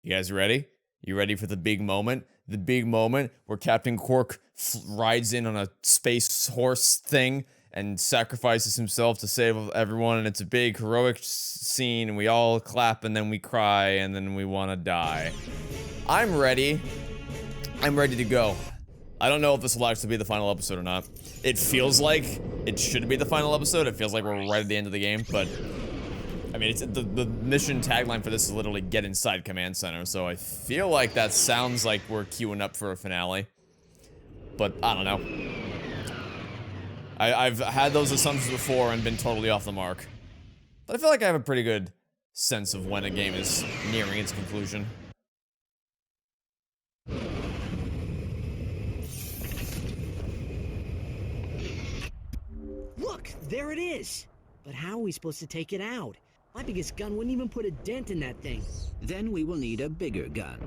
You guys ready? You ready for the big moment? The big moment where Captain Quark rides in on a space horse thing and sacrifices himself to save everyone, and it's a big heroic scene, and we all clap, and then we cry, and then we want to die. I'm ready. I'm ready to go. I don't know if this will actually be the final episode or not. It feels like it should be the final episode. It feels like we're right at the end of the game, but I mean, it's the mission tagline for this is literally get inside command center, so I feel like that sounds like we're queuing up for a finale. But I don't know. I've had those assumptions before and been totally off the mark. But I feel like I have a pretty good sense of when a game is nearing its conclusion. Look, there it is! But how are we supposed to take it out? My biggest gun wouldn't even put a dent in that thing. Then we will need a bigger gun.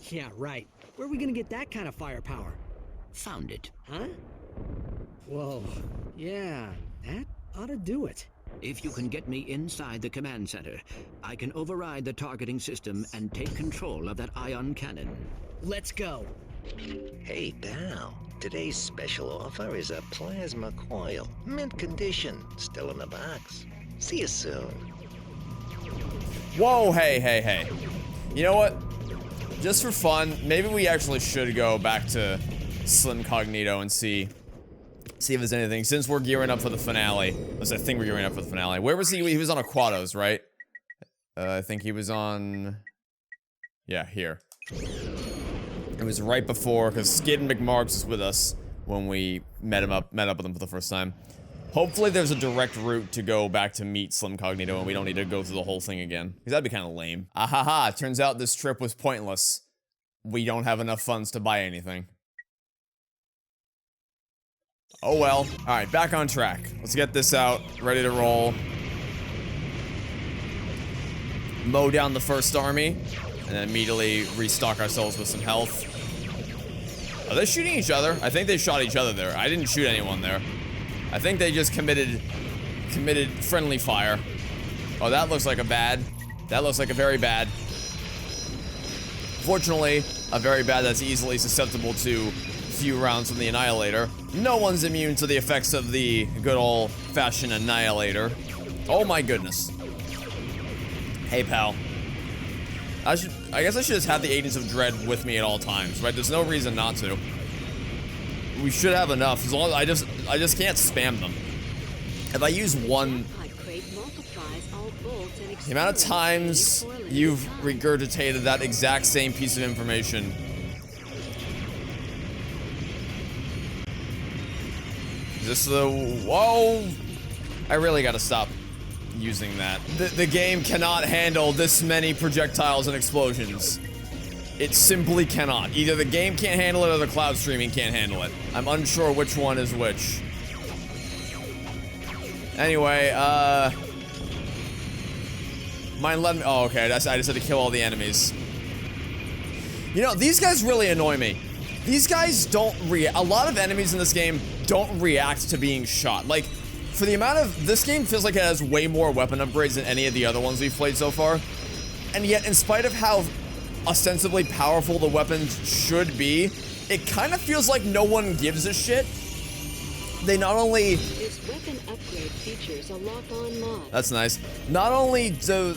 Yeah, right. Where are we gonna get that kind of firepower? Found it. Huh? Whoa. Yeah, that ought to do it. If you can get me inside the command center, I can override the targeting system and take control of that ion cannon. Let's go. Hey pal, today's special offer is a plasma coil. Mint condition, still in the box. See you soon. Whoa, hey. You know what? Just for fun, maybe we actually should go back to Slim Cognito and see if there's anything, since we're gearing up for the finale. I think we're gearing up for the finale. Where was he? He was on Aquatos, right? I think he was on... Yeah, here. It was right before, because Skid and McMarks was with us when we met up with him for the first time. Hopefully there's a direct route to go back to meet Slim Cognito and we don't need to go through the whole thing again. Because that'd be kind of lame. Ahaha, turns out this trip was pointless. We don't have enough funds to buy anything. Oh well. Alright, back on track. Let's get this out. Ready to roll. Mow down the first army. And then immediately restock ourselves with some health. Are they shooting each other? I think they shot each other there. I didn't shoot anyone there. I think they just committed friendly fire. Oh, that looks like a bad. That looks like a very bad. Fortunately, a very bad that's easily susceptible to few rounds from the Annihilator. No one's immune to the effects of the good old-fashioned Annihilator. Oh my goodness. Hey, pal. I guess I should just have the Agents of Dread with me at all times, right? There's no reason not to. We should have enough, as long as I just can't spam them. If I use one... The amount of times you've regurgitated that exact same piece of information. Is this the... Whoa! I really gotta stop using that. The game cannot handle this many projectiles and explosions. It simply cannot. Either the game can't handle it or the cloud streaming can't handle it. I'm unsure which one is which. Anyway, mind letting me... Oh, okay, I just had to kill all the enemies. You know, these guys really annoy me. These guys don't react... A lot of enemies in this game don't react to being shot. Like, for the amount of... This game feels like it has way more weapon upgrades than any of the other ones we've played so far. And yet, in spite of how ostensibly powerful the weapons should be, it kind of feels like no one gives a shit. They not only... This weapon upgrade features a lock-on mod. That's nice. Not only do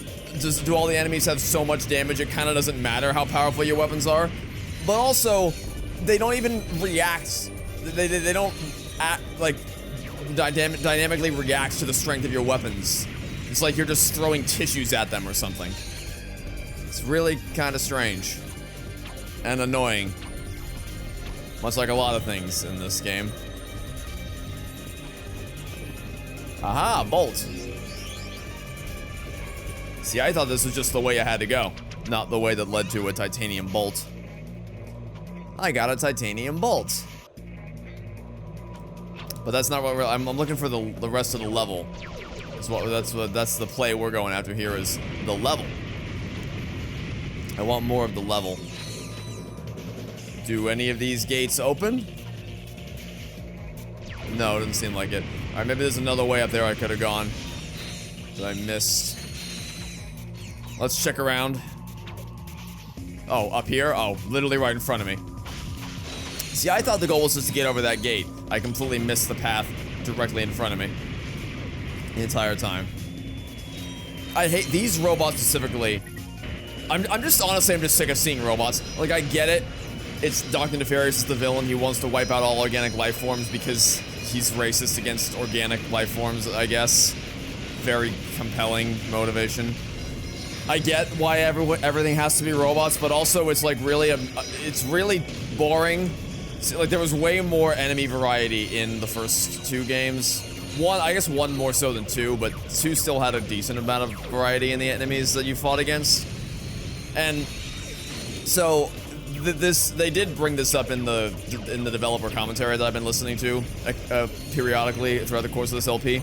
all the enemies have so much damage, it kind of doesn't matter how powerful your weapons are, but also, they don't even react. They don't act, like, dynamically react to the strength of your weapons. It's like you're just throwing tissues at them or something. It's really kind of strange. And annoying. Much like a lot of things in this game. Aha, bolt. See, I thought this was just the way I had to go, not the way that led to a titanium bolt. I got a titanium bolt. But that's not what I'm looking for the rest of the level. That's the play we're going after here is the level. I want more of the level. Do any of these gates open? No, it doesn't seem like it. Alright, maybe there's another way up there I could have gone that I missed. Let's check around. Oh, up here? Oh, literally right in front of me. See, I thought the goal was just to get over that gate. I completely missed the path directly in front of me the entire time. I hate these robots specifically. I'm just sick of seeing robots. Like, I get it. It's Dr. Nefarious is the villain. He wants to wipe out all organic life forms because he's racist against organic life forms, I guess. Very compelling motivation. I get why everything has to be robots, but also it's like really it's really boring. Like, there was way more enemy variety in the first 2 games. I guess one more so than 2, but 2 still had a decent amount of variety in the enemies that you fought against. And so they did bring this up in the developer commentary that I've been listening to periodically throughout the course of this LP.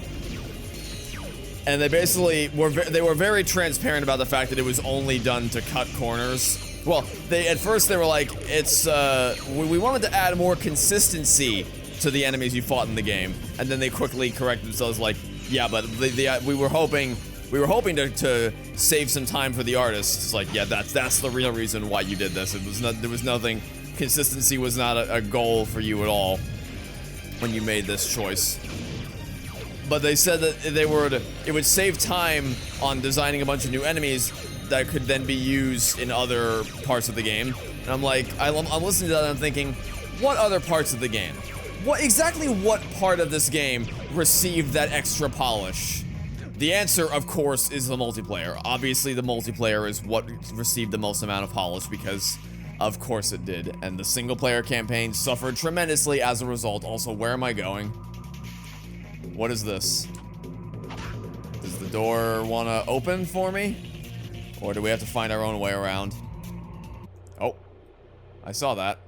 And they basically were very transparent about the fact that it was only done to cut corners. Well, at first they were like, it's we wanted to add more consistency to the enemies you fought in the game, and then they quickly corrected themselves, like, yeah, but we were hoping to save some time for the artists. It's like, yeah, that's the real reason why you did this. There was nothing. Consistency was not a goal for you at all when you made this choice. But they said that it would save time on designing a bunch of new enemies that could then be used in other parts of the game. And I'm like, I'm listening to that and I'm thinking, what other parts of the game? What part of this game received that extra polish? The answer, of course, is the multiplayer. Obviously, the multiplayer is what received the most amount of polish because, of course, it did. And the single-player campaign suffered tremendously as a result. Also, where am I going? What is this? Does the door want to open for me? Or do we have to find our own way around? Oh, I saw that.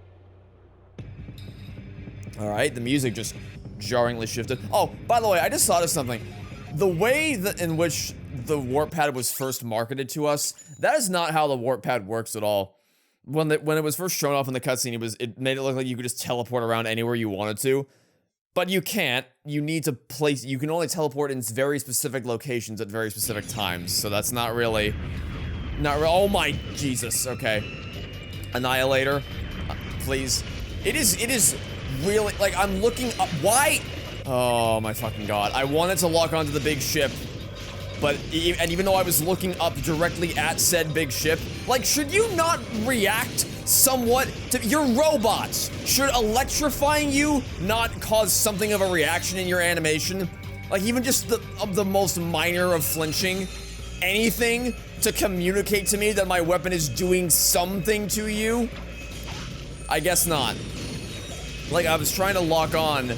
Alright, the music just jarringly shifted. Oh, by the way, I just thought of something. The way in which the warp pad was first marketed to us, that is not how the warp pad works at all. When it was first shown off in the cutscene, it made it look like you could just teleport around anywhere you wanted to. But you can't. You need to you can only teleport in very specific locations at very specific times. So that's not really, oh my Jesus, okay. Annihilator, please. It is really, like, I'm looking up, why? Oh my fucking god. I wanted to lock onto the big ship, but, even though I was looking up directly at said big ship, like, should you not react somewhat to your robots? Should electrifying you not cause something of a reaction in your animation? Like, even just the most minor of flinching? Anything to communicate to me that my weapon is doing something to you? I guess not. Like, I was trying to lock on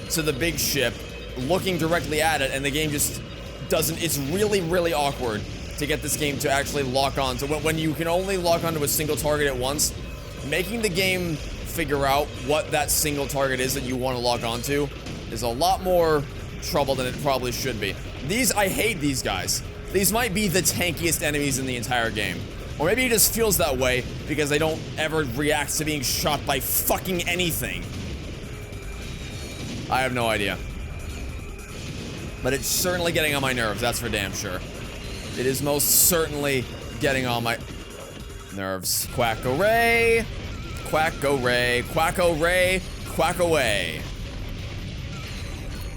to the big ship, looking directly at it, and the game just doesn't. It's really, really awkward to get this game to actually lock on. So when you can only lock onto a single target at once, making the game figure out what that single target is that you want to lock onto is a lot more trouble than it probably should be. I hate these guys. These might be the tankiest enemies in the entire game. Or maybe it just feels that way because they don't ever react to being shot by fucking anything. I have no idea. But it's certainly getting on my nerves, that's for damn sure. It is most certainly getting on my nerves. Quack-o-ray, quack-o-ray, quack-o-ray, quack-away.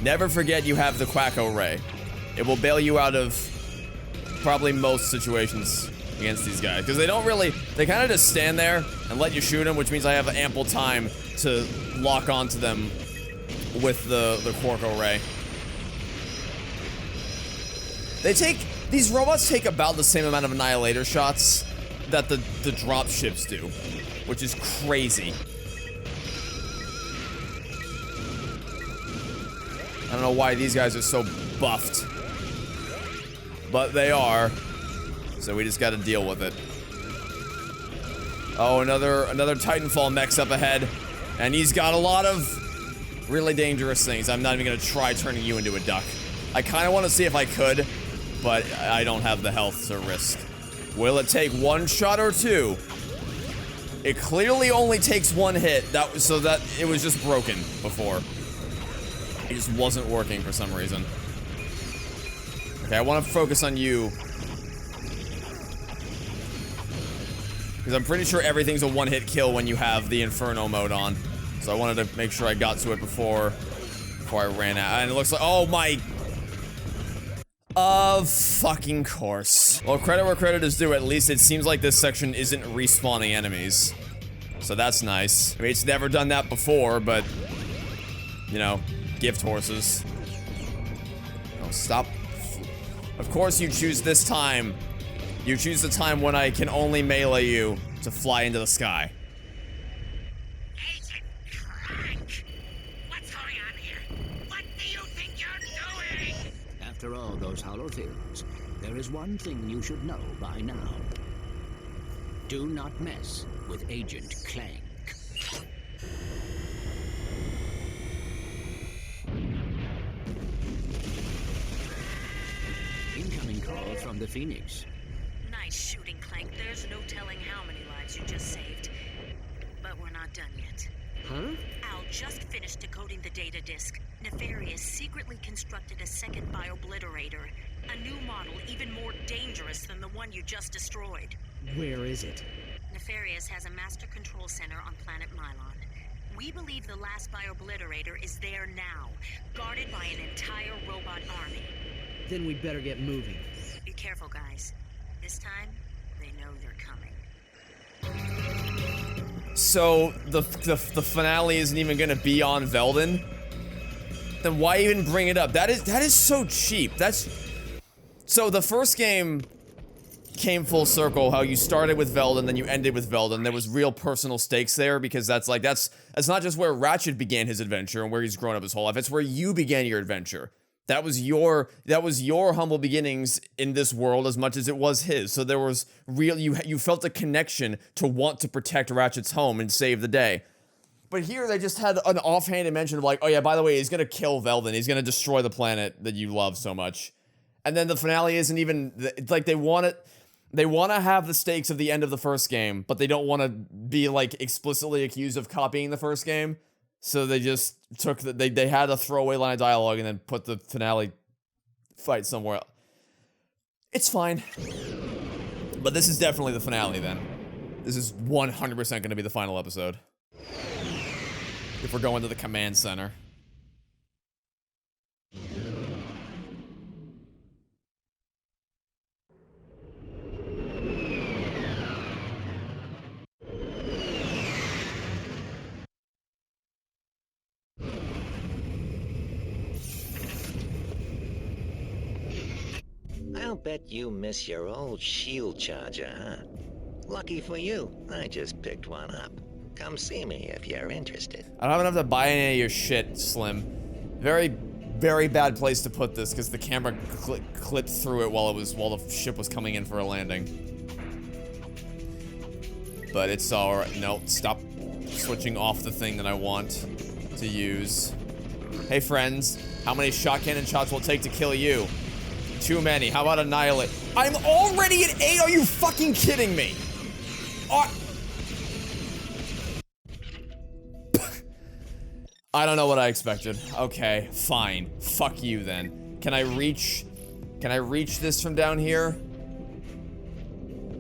Never forget you have the quack-o-ray. It will bail you out of probably most situations against these guys. Because they don't really, they kind of just stand there and let you shoot them, which means I have ample time to lock onto them with the Quark-o-ray. These robots take about the same amount of Annihilator shots that the drop ships do, which is crazy. I don't know why these guys are so buffed, but they are, so we just gotta deal with it. Oh, another Titanfall mech's up ahead, and he's got a lot of really dangerous things. I'm not even gonna try turning you into a duck. I kind of want to see if I could, but I don't have the health to risk. Will it take one shot or two? It clearly only takes one hit, so that it was just broken before. It just wasn't working for some reason. Okay, I want to focus on you. Because I'm pretty sure everything's a one-hit kill when you have the Inferno mode on. So I wanted to make sure I got to it before I ran out. And it looks like, oh my... Of fucking course. Well, credit where credit is due, at least it seems like this section isn't respawning enemies. So that's nice. I mean, it's never done that before, but... You know, gift horses. Oh, stop. Of course you choose this time. You choose the time when I can only melee you to fly into the sky. Agent Clank! What's going on here? What do you think you're doing? After all those hollow things, there is one thing you should know by now. Do not mess with Agent Clank. Incoming call from the Phoenix. Nice shooting, Clank. There's no telling how many lives you just saved. But we're not done yet. Huh? Al just finished decoding the data disk. Nefarious secretly constructed a second Biobliterator. A new model even more dangerous than the one you just destroyed. Where is it? Nefarious has a master control center on planet Mylon. We believe the last Biobliterator is there now, guarded by an entire robot army. Then we'd better get moving. Be careful, guys. This time, they know you're coming. So, the finale isn't even gonna be on Veldin? Then why even bring it up? That is so cheap. So the first game came full circle, how you started with Veldin, then you ended with Veldin. There was real personal stakes there, because that's not just where Ratchet began his adventure and where he's grown up his whole life. It's where you began your adventure. That was your humble beginnings in this world as much as it was his. So there was real, you felt a connection to want to protect Ratchet's home and save the day. But here they just had an offhanded mention of like, oh yeah, by the way, he's gonna kill Veldin. He's gonna destroy the planet that you love so much. And then the finale isn't even, it's like they want to have the stakes of the end of the first game, but they don't want to be like explicitly accused of copying the first game. So they just took they had a throwaway line of dialogue and then put the finale fight somewhere else. It's fine. But this is definitely the finale then. This is 100% going to be the final episode. If we're going to the command center. I'll bet you miss your old shield charger, huh? Lucky for you, I just picked one up. Come see me if you're interested. I don't have enough to buy any of your shit, Slim. Very, very bad place to put this because the camera clipped through it while the ship was coming in for a landing. But it's alright. No, stop switching off the thing that I want to use. Hey friends, how many shot cannon shots will it take to kill you? Too many. How about annihilate? I'm already at 8. Are you fucking kidding me? I don't know what I expected. Okay, fine. Fuck you then. Can I reach this from down here?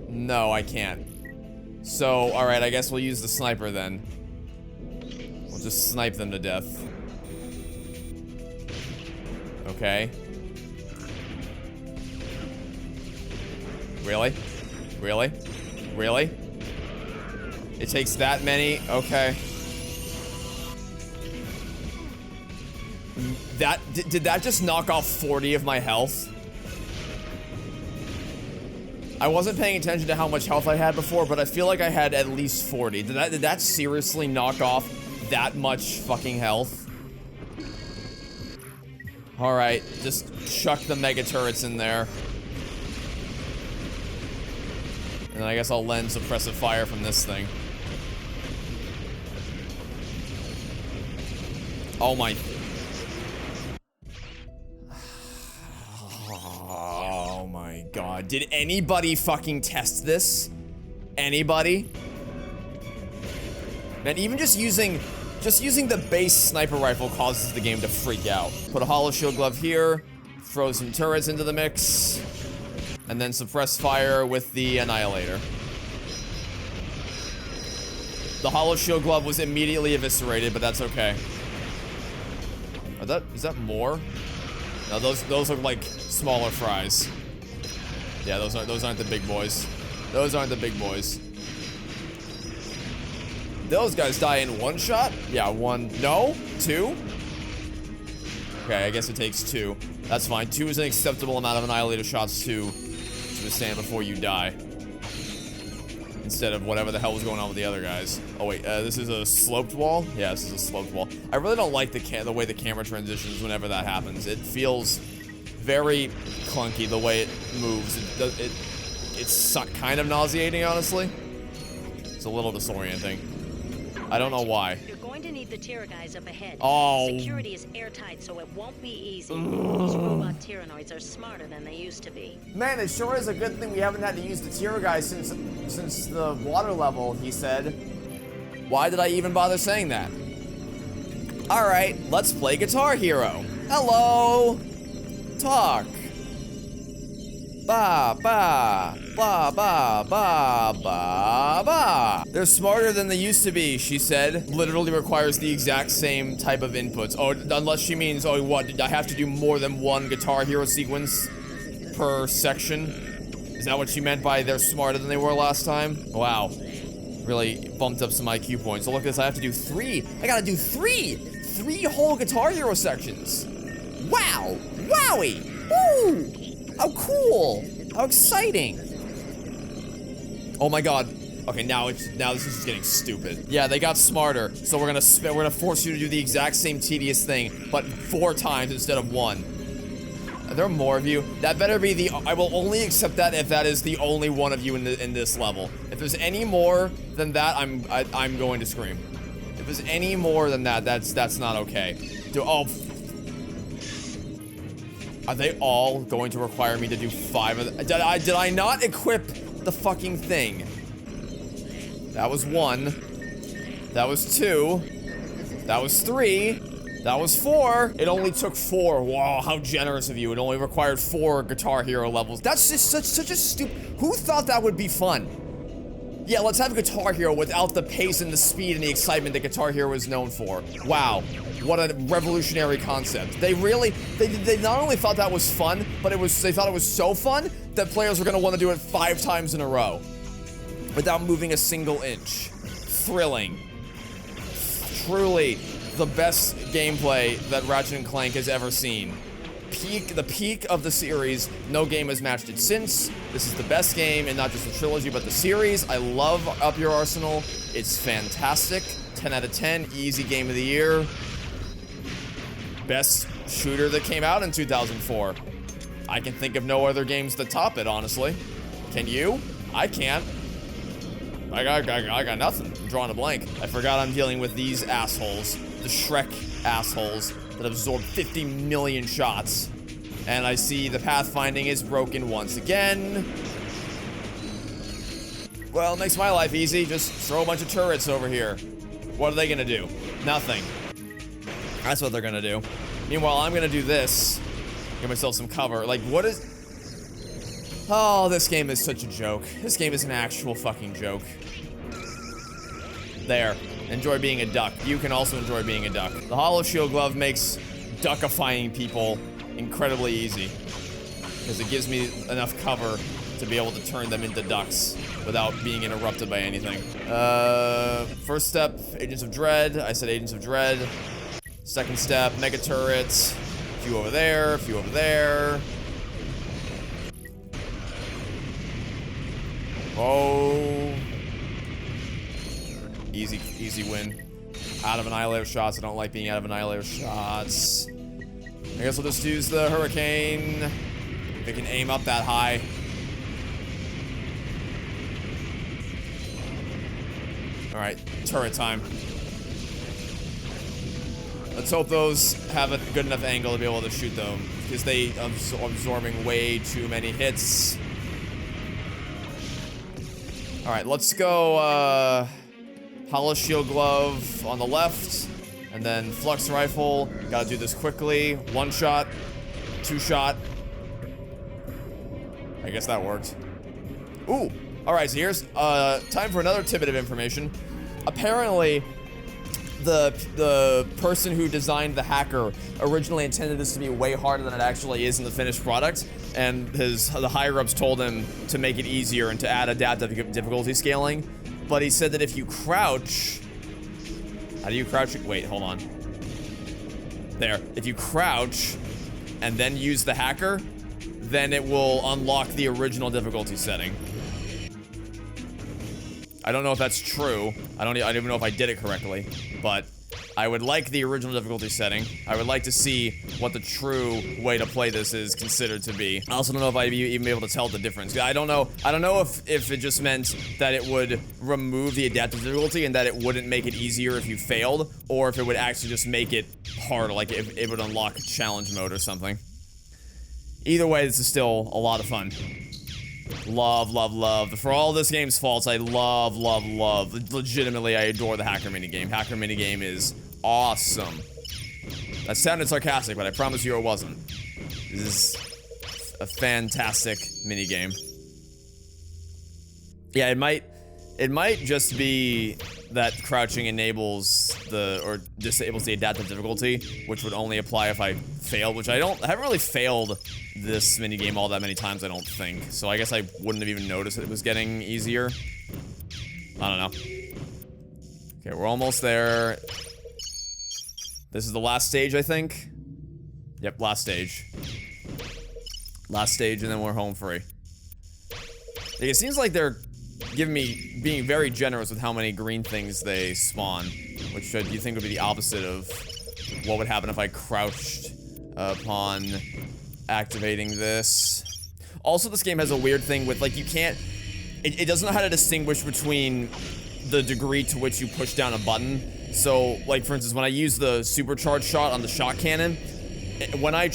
No, I can't. So, alright, I guess we'll use the sniper then. We'll just snipe them to death. Okay. Really? Really? Really? It takes that many? Okay. Did that just knock off 40 of my health? I wasn't paying attention to how much health I had before, but I feel like I had at least 40. Did that seriously knock off that much fucking health? Alright, just chuck the mega turrets in there. And then I guess I'll lend suppressive fire from this thing. Oh my... Oh my god. Did anybody fucking test this? Anybody? Man, even just using the base sniper rifle causes the game to freak out. Put a hollow shield glove here. Throw some turrets into the mix. And then suppress fire with the annihilator. The hollow shield glove was immediately eviscerated, but that's okay. Is that more? No, those look like smaller fries. Yeah, those aren't the big boys. Those aren't the big boys. Those guys die in one shot? Yeah, one. No? Two? Okay, I guess it takes two. That's fine. Two is an acceptable amount of annihilator shots to withstand before you die. Instead of whatever the hell was going on with the other guys. Oh wait, this is a sloped wall? Yeah, this is a sloped wall. I really don't like the way the camera transitions whenever that happens. It feels very clunky the way it moves. It's kind of nauseating, honestly. It's a little disorienting. I don't know why. You're going to need the Tira guys up ahead. Oh. Security is airtight, so it won't be easy. Those robot Tyrannoids are smarter than they used to be. Man, it sure is a good thing we haven't had to use the Tira guys since the water level, he said. Why did I even bother saying that? Alright, let's play Guitar Hero. Hello! Talk. Ba, ba, ba, ba, ba, ba, ba. They're smarter than they used to be, she said. Literally requires the exact same type of inputs. Oh, unless she means, oh, what, I have to do more than one Guitar Hero sequence per section? Is that what she meant by they're smarter than they were last time? Wow. Really bumped up some IQ points. So look at this, I have to do 3. I gotta do 3! 3 whole Guitar Hero sections. Wow! Wowie! Woo! How cool! How exciting! Oh my god. Okay, now this is just getting stupid. Yeah, they got smarter, so we're gonna force you to do the exact same tedious thing, but 4 times instead of 1. Are there more of you? That better be the. I will only accept that if that is the only one of you in this level. If there's any more than that, I'm going to scream. If there's any more than that, that's not okay. Are they all going to require me to do 5 of them? Did I not equip the fucking thing? That was 1. That was 2. That was 3. That was 4. It only took 4. Wow, how generous of you. It only required 4 Guitar Hero levels. That's just such a stupid. Who thought that would be fun? Yeah, let's have Guitar Hero without the pace and the speed and the excitement that Guitar Hero is known for. Wow. What a revolutionary concept. They not only thought that was fun, but they thought it was so fun that players were gonna want to do it 5 times in a row. Without moving a single inch. Thrilling. Truly the best gameplay that Ratchet Clank has ever seen. The peak of the series. No game has matched it since. This is the best game, and not just the trilogy, but the series. I love Up Your Arsenal. It's fantastic. 10 out of 10. Easy game of the year. Best shooter that came out in 2004. I can think of no other games that top it, honestly. Can you? I can't. I got nothing. I'm drawing a blank. I forgot I'm dealing with these assholes. The Shrek assholes that absorb 50 million shots. And I see the pathfinding is broken once again. Well, it makes my life easy. Just throw a bunch of turrets over here. What are they gonna do? Nothing. That's what they're gonna do. Meanwhile, I'm gonna do this. Get myself some cover. Like, what is... Oh, this game is such a joke. This game is an actual fucking joke. There. Enjoy being a duck. You can also enjoy being a duck. The Hollow Shield Glove makes duckifying people incredibly easy. Because it gives me enough cover to be able to turn them into ducks without being interrupted by anything. First step, Agents of Dread. I said Agents of Dread. Second step, Mega Turrets. A few over there, a few over there. Oh. Easy win. Out of Annihilator shots. I don't like being out of Annihilator shots. I guess we'll just use the Hurricane. If it can aim up that high. Alright, turret time. Let's hope those have a good enough angle to be able to shoot them. Because they are absorbing way too many hits. Alright, let's go, Hollow Shield Glove on the left. And then Flux Rifle. Gotta do this quickly. 1 shot. 2 shot. I guess that worked. Ooh. Alright, so here's, time for another tidbit of information. apparently the person who designed the hacker originally intended this to be way harder than it actually is in the finished product, and the higher-ups told him to make it easier and to add adaptive difficulty scaling. But he said that if you crouch, how do you crouch? Wait, hold on. There. If you crouch and then use the hacker, then it will unlock the original difficulty setting. I don't know if that's true. I don't even know if I did it correctly, but I would like the original difficulty setting. I would like to see what the true way to play this is considered to be. I also don't know if I'd even be able to tell the difference. I don't know if it just meant that it would remove the adaptive difficulty and that it wouldn't make it easier if you failed, or if it would actually just make it harder, like if it would unlock challenge mode or something. Either way, this is still a lot of fun. Love, love, love. For all this game's faults, I love, love, love. Legitimately, I adore the hacker minigame. Hacker minigame is awesome. That sounded sarcastic, but I promise you it wasn't. This is a fantastic minigame. Yeah, it might just be that crouching enables or disables the adaptive difficulty, which would only apply if I failed, which I haven't really failed this minigame all that many times, I don't think. So I guess I wouldn't have even noticed it was getting easier. I don't know. Okay, we're almost there. This is the last stage, I think. Yep, last stage. Last stage, and then we're home free. It seems like they're being very generous with how many green things they spawn, which you think would be the opposite of what would happen if I crouched upon activating this. Also, this game has a weird thing with, like, you can't... It doesn't know how to distinguish between the degree to which you push down a button. So, like, for instance, when I use the supercharged shot on the shot cannon, when I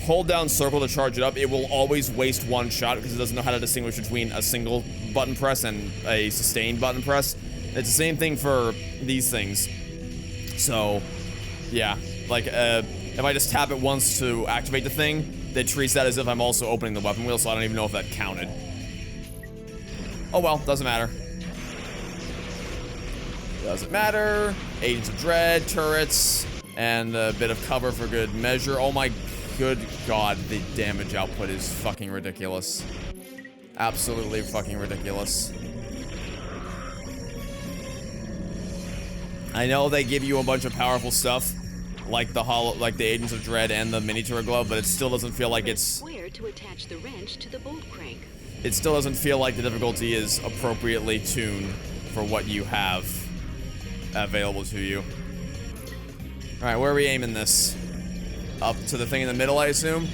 hold down circle to charge it up, it will always waste one shot because it doesn't know how to distinguish between a single button press and a sustained button press. It's the same thing for these things. So, yeah. Like, if I just tap it once to activate the thing, it treats that as if I'm also opening the weapon wheel, so I don't even know if that counted. Oh well, doesn't matter. Doesn't matter. Agents of Dread, turrets, and a bit of cover for good measure. Oh my good god, the damage output is fucking ridiculous. Absolutely fucking ridiculous. I know they give you a bunch of powerful stuff, like the Agents of Dread and the mini turret glove, but it still doesn't feel like it's... Where to attach the wrench to the bolt crank. It still doesn't feel like the difficulty is appropriately tuned for what you have available to you. Alright, where are we aiming this? Up to the thing in the middle, I assume?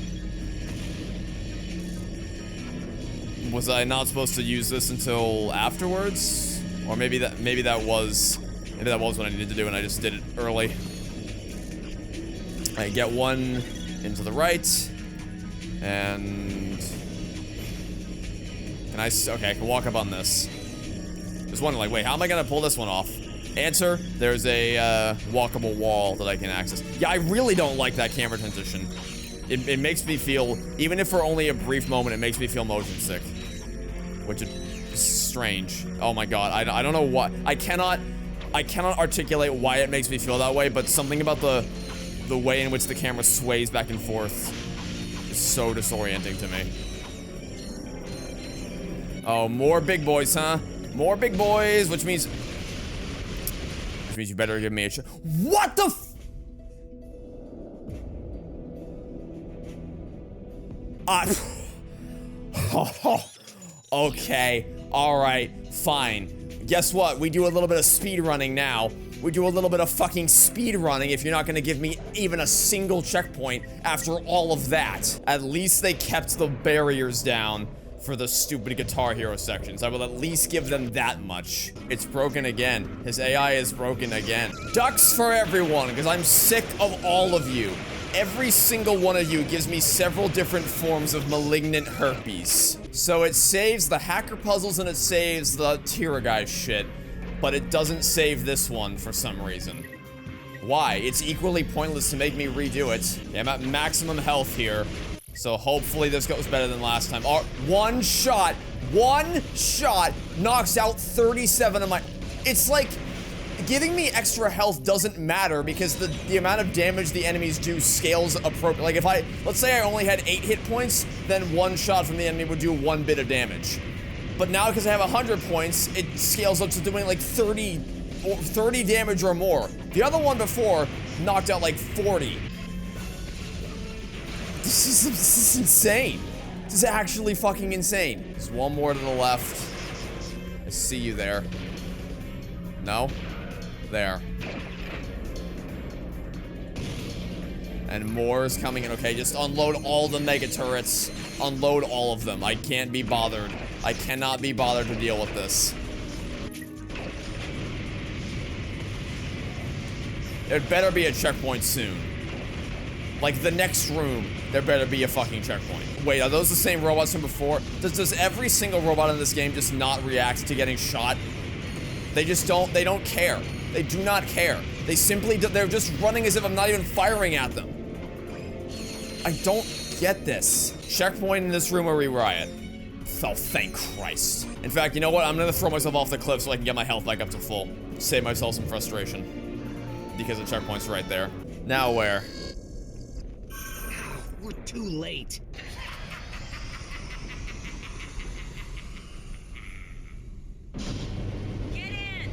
Was I not supposed to use this until afterwards? Or maybe that was what I needed to do and I just did it early. I get one into the right, and okay, I can walk up on this. Just wondering, like, wait, how am I gonna pull this one off? Answer, there's a walkable wall that I can access. Yeah, I really don't like that camera transition. It makes me feel, even if for only a brief moment, it makes me feel motion sick, which is strange. Oh my god, I don't know what, I cannot articulate why it makes me feel that way, but something about the way in which the camera sways back and forth is so disorienting to me. Oh, more big boys, huh? More big boys, which means you better give me a shot. What the okay, alright, fine. Guess what? We do a little bit of speed running now. We do a little bit of fucking speed running if you're not gonna give me even a single checkpoint after all of that. At least they kept the barriers down for the stupid Guitar Hero sections. I will at least give them that much. It's broken again. His AI is broken again. Ducks for everyone, because I'm sick of all of you. Every single one of you gives me several different forms of malignant herpes. So it saves the hacker puzzles and it saves the Tira guy shit, but it doesn't save this one for some reason. Why? It's equally pointless to make me redo it. Yeah, I'm at maximum health here, so hopefully this goes better than last time. One shot knocks out 37 of my... It's like giving me extra health doesn't matter because the amount of damage the enemies do scales appropriately. Like if let's say I only had 8 hit points, then one shot from the enemy would do 1 bit of damage. But now because I have 100 points, it scales up to doing like 30 damage or more. The other one before knocked out like 40. This is insane. This is actually fucking insane. There's one more to the left. I see you there. No? There. And more is coming in. Okay, just unload all the mega turrets. Unload all of them. I can't be bothered. I cannot be bothered to deal with this. There better be a checkpoint soon. Like the next room, there better be a fucking checkpoint. Wait, are those the same robots from before? Does every single robot in this game just not react to getting shot? They just don't, they don't care. They do not care. They simply, they're just running as if I'm not even firing at them. I don't get this. Checkpoint in this room or we riot. Oh, thank Christ. In fact, you know what? I'm gonna throw myself off the cliff so I can get my health back up to full. Save myself some frustration. Because the checkpoint's right there. Now where? We're too late. Get in!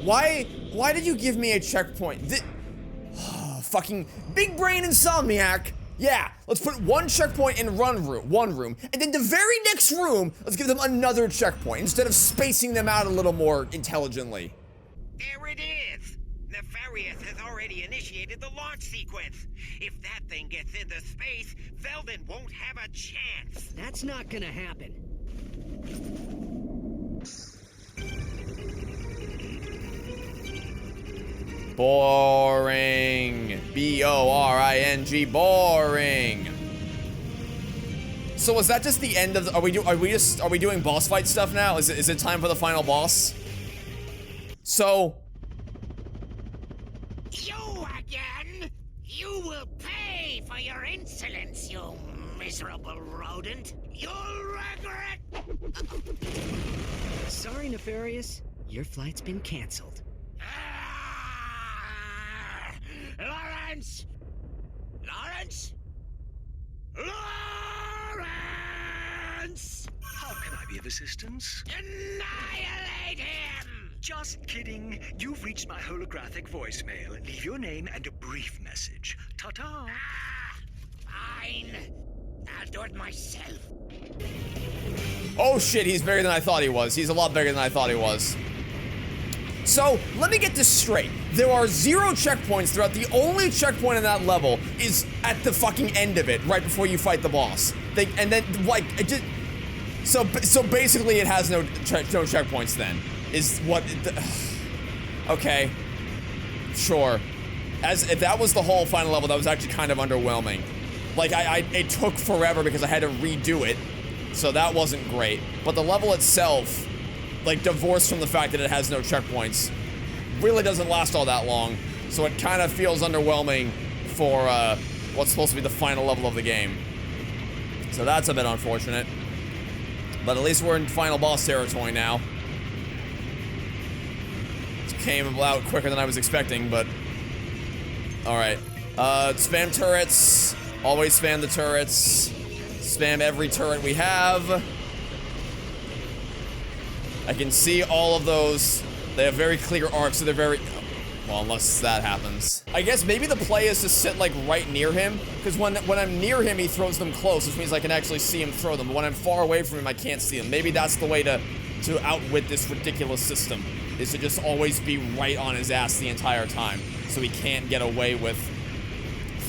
Why did you give me a checkpoint? Fucking big brain insomniac. Yeah, let's put one checkpoint in one room, and then the very next room, let's give them another checkpoint instead of spacing them out a little more intelligently. There it is! Nefarious has already initiated the launch sequence. If that thing gets into space, Velden won't have a chance. That's not gonna happen. Boring. B-O-R-I-N-G. Boring. So was that just the end of the, are we doing boss fight stuff now? Is it time for the final boss? So You again? You will pay for your insolence, you miserable rodent. You'll regret. Sorry, Nefarious. Your flight's been canceled. Lawrence! Lawrence! Lawrence! How can I be of assistance? Annihilate him! Just kidding. You've reached my holographic voicemail. Leave your name and a brief message. Ta-ta. Fine. I'll do it myself. oh shit, he's bigger than I thought he was. He's a lot bigger than I thought he was. So, let me get this straight. There are 0 checkpoints throughout. The only checkpoint in that level is at the fucking end of it, right before you fight the boss. And then, like, it just... So basically it has no checkpoints then, is what... okay. Sure. If that was the whole final level, that was actually kind of underwhelming. Like, it took forever because I had to redo it, so that wasn't great. But the level itself... like, divorced from the fact that it has no checkpoints, really doesn't last all that long, so it kind of feels underwhelming for, what's supposed to be the final level of the game. So that's a bit unfortunate. But at least we're in final boss territory now. It came out quicker than I was expecting, but... alright. Spam turrets. Always spam the turrets. Spam every turret we have. I can see all of those. They have very clear arcs, so they're very... well, unless that happens. I guess maybe the play is to sit, like, right near him, because when I'm near him, he throws them close, which means I can actually see him throw them, but when I'm far away from him, I can't see them. Maybe that's the way to outwit this ridiculous system, is to just always be right on his ass the entire time, so he can't get away with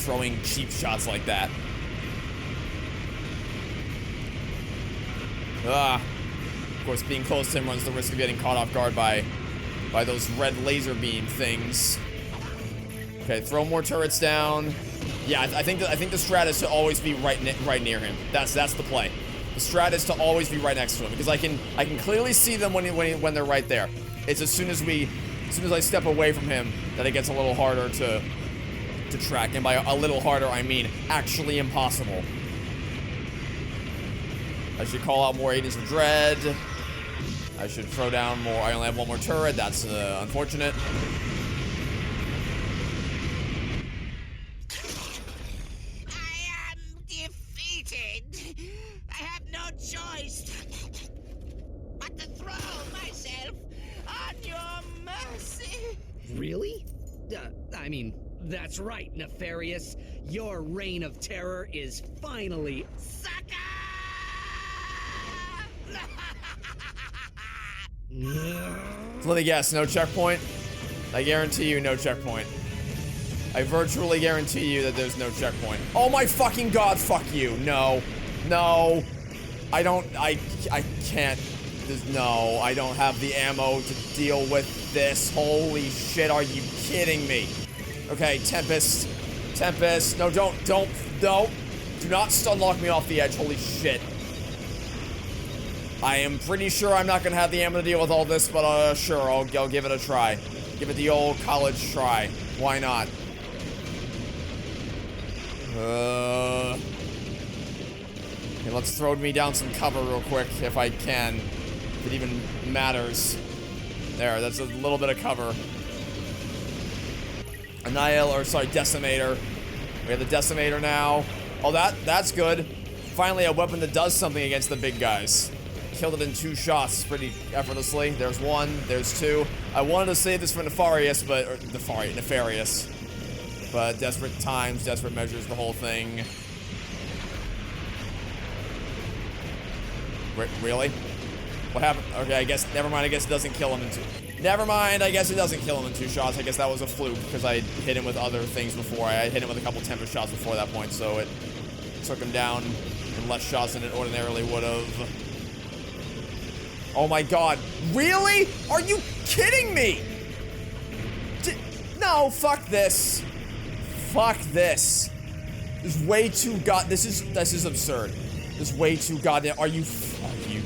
throwing cheap shots like that. Of course, being close to him runs the risk of getting caught off guard by those red laser beam things. Okay, throw more turrets down. Yeah, I think the strat is to always be right near him. That's the play. The strat is to always be right next to him because I can clearly see them when they're right there. It's as soon as I step away from him that it gets a little harder to track, and by a little harder I mean actually impossible. I should call out more Agents of Dread. I should throw down more. I only have one more turret. That's unfortunate. I am defeated. I have no choice but to throw myself on your mercy. Really? I mean, that's right, Nefarious. Your reign of terror is finally... Sucker! Let me guess, no checkpoint? I guarantee you no checkpoint. I virtually guarantee you that there's no checkpoint. Oh my fucking god, fuck you. No. No. I can't. No, I don't have the ammo to deal with this. Holy shit, are you kidding me? Okay, Tempest. Tempest. No, don't. No. Do not stun lock me off the edge. Holy shit. I am pretty sure I'm not gonna have the ammo to deal with all this, but sure, I'll give it a try. Give it the old college try. Why not? Okay, let's throw me down some cover real quick, if I can. If it even matters. There, that's a little bit of cover. Decimator. We have the Decimator now. Oh, that's good. Finally, a weapon that does something against the big guys. Killed it in 2 shots pretty effortlessly. There's 1, there's 2. I wanted to save this for Nefarious, Nefarious. But desperate times, desperate measures, the whole thing. Really? What happened? Okay, I guess, never mind, I guess it doesn't kill him in 2. Never mind, I guess it doesn't kill him in 2 shots. I guess that was a fluke, because I hit him with other things before. I hit him with a couple Tempest shots before that point, so it took him down in less shots than it ordinarily would have. Oh my god. Really? Are you kidding me? No, fuck this. Fuck this. This is way too this is absurd. This is way too goddamn. Are you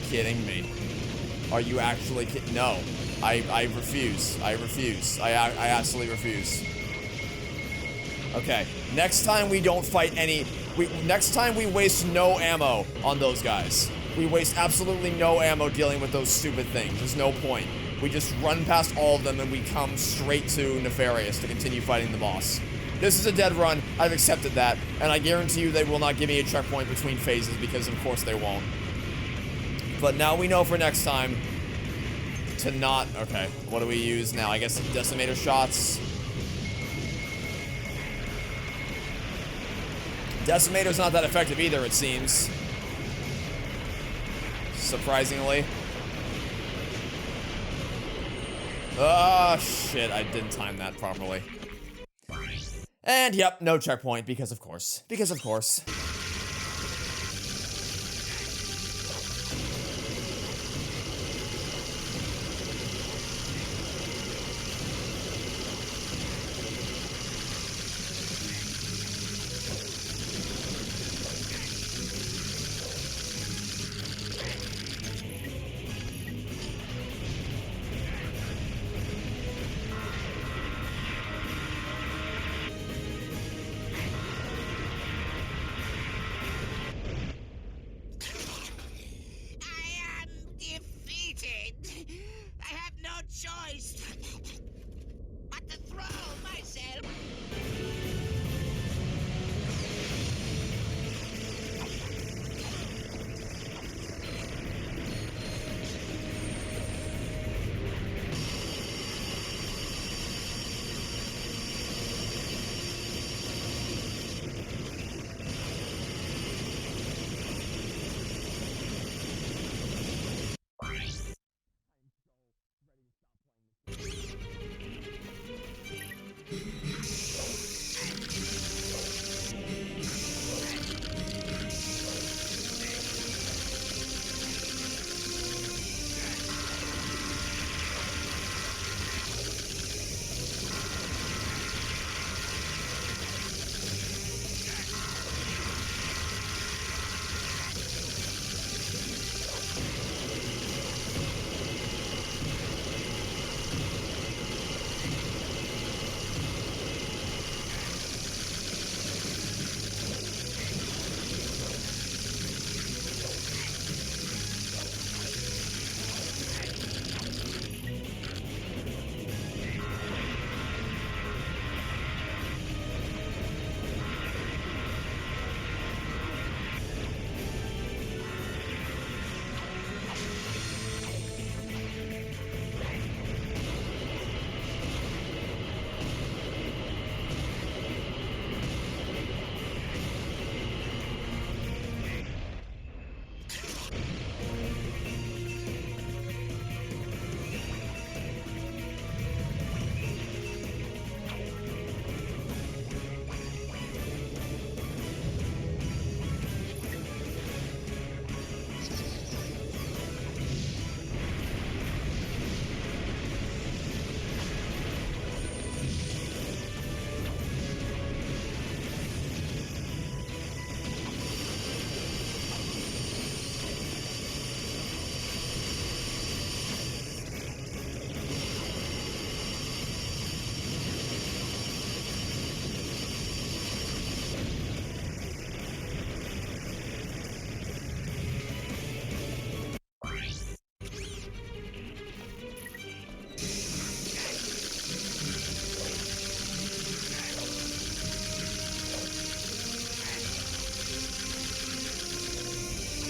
kidding me? Are you actually kidding? No. I refuse. I refuse. I absolutely refuse. Okay. Next time we don't fight next time we waste no ammo on those guys. We waste absolutely no ammo dealing with those stupid things. There's no point. We just run past all of them and we come straight to Nefarious to continue fighting the boss. This is a dead run. I've accepted that. And I guarantee you they will not give me a checkpoint between phases because of course they won't. But now we know for next time to not... Okay, what do we use now? I guess Decimator shots. Decimator's not that effective either, it seems. Surprisingly. Oh, shit, I didn't time that properly. And, yep, no checkpoint, because of course. Because of course. Choice but to throw myself.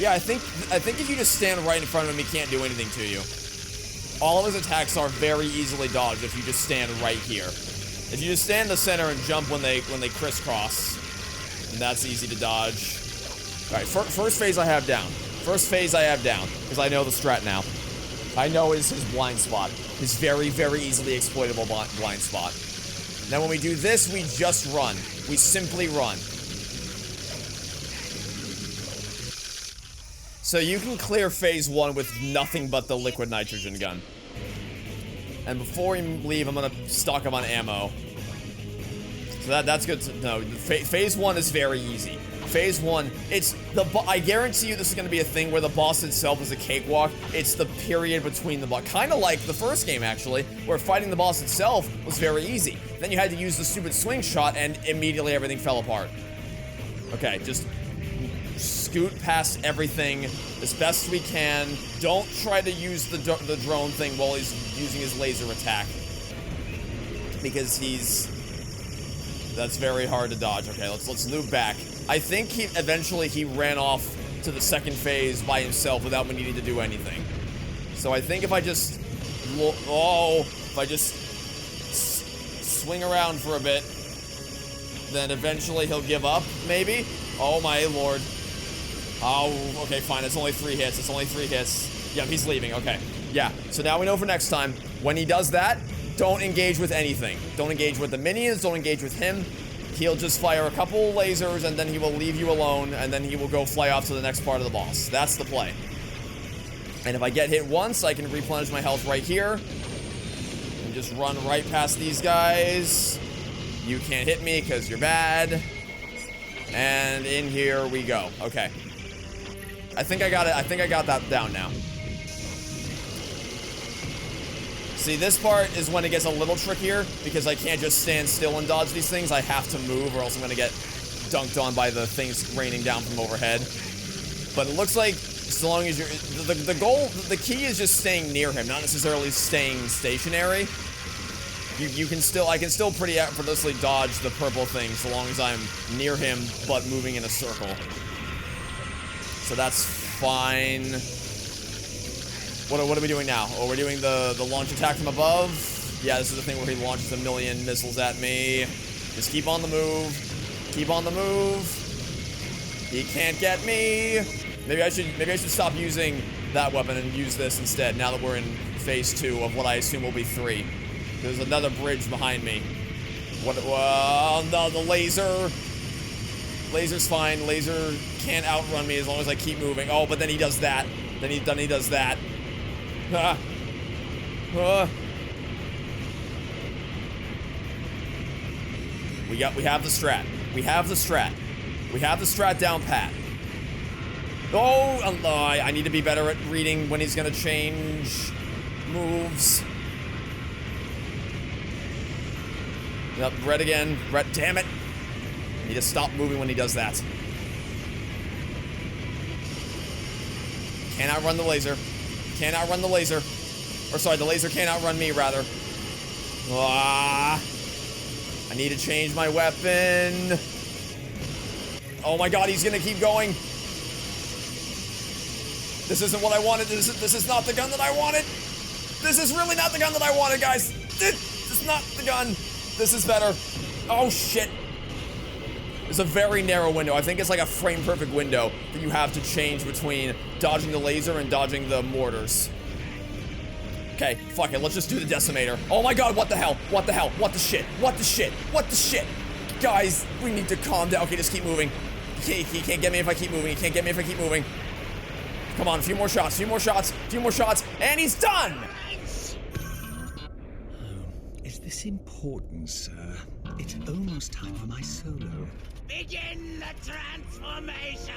Yeah, I think if you just stand right in front of him, he can't do anything to you. All of his attacks are very easily dodged if you just stand right here. If you just stand in the center and jump when they crisscross, then that's easy to dodge. All right, first phase I have down. First phase I have down, because I know the strat now. I know is his blind spot. His very, very easily exploitable blind spot. Now when we do this, we just run. We simply run. So you can clear phase 1 with nothing but the liquid nitrogen gun. And before we leave, I'm gonna stock him on ammo. So that's good to know. Phase 1 is very easy. Phase 1, I guarantee you this is gonna be a thing where the boss itself is a cakewalk. It's the period between the boss. Kinda like the first game, actually, where fighting the boss itself was very easy. Then you had to use the stupid swing shot, and immediately everything fell apart. Okay, just scoot past everything as best we can. Don't try to use the drone thing while he's using his laser attack, because that's very hard to dodge. Okay, let's loop back. I think eventually he ran off to the second phase by himself without me needing to do anything. So I think if I just swing around for a bit, then eventually he'll give up, maybe? Oh my lord. Oh, okay, fine. It's only 3 hits. It's only 3 hits. Yeah, he's leaving. Okay. Yeah, so now we know for next time, when he does that, don't engage with anything. Don't engage with the minions. Don't engage with him. He'll just fire a couple lasers, and then he will leave you alone, and then he will go fly off to the next part of the boss. That's the play. And if I get hit once, I can replenish my health right here. And just run right past these guys. You can't hit me because you're bad. And in here we go. Okay. I think I got it. I think I got that down now. See, this part is when it gets a little trickier, because I can't just stand still and dodge these things. I have to move, or else I'm gonna get dunked on by the things raining down from overhead. But it looks like, so long as you're, the key is just staying near him, not necessarily staying stationary. I can still pretty effortlessly dodge the purple thing, so long as I'm near him, but moving in a circle. So that's fine. What are we doing now? Oh, we're doing the launch attack from above. Yeah, this is the thing where he launches a million missiles at me. Just keep on the move. Keep on the move. He can't get me. Maybe I should stop using that weapon and use this instead, now that we're in phase 2 of what I assume will be 3. There's another bridge behind me. No, the laser. Laser's fine. Laser can't outrun me as long as I keep moving. Oh, but then he does that. Then he does that. We have the strat. We have the strat. We have the strat down pat. Oh, I need to be better at reading when he's gonna change moves. Yep, red again. Red, damn it. I need to stop moving when he does that. Can't outrun the laser. Can't outrun the laser. Or sorry, the laser can't outrun me, rather. I need to change my weapon. Oh my god, he's gonna keep going. This isn't what I wanted. This is not the gun that I wanted. This is really not the gun that I wanted, guys. This is not the gun. This is better. Oh, shit. It's a very narrow window. I think it's like a frame-perfect window that you have to change between dodging the laser and dodging the mortars. Okay, fuck it. Let's just do the decimator. Oh my god, what the hell? What the hell? What the shit? What the shit? What the shit? Guys, we need to calm down. Okay, just keep moving. He can't get me if I keep moving. He can't get me if I keep moving. Come on, a few more shots, few more shots, few more shots, and he's done! Is this important, sir? It's almost time for my solo. Begin the transformation!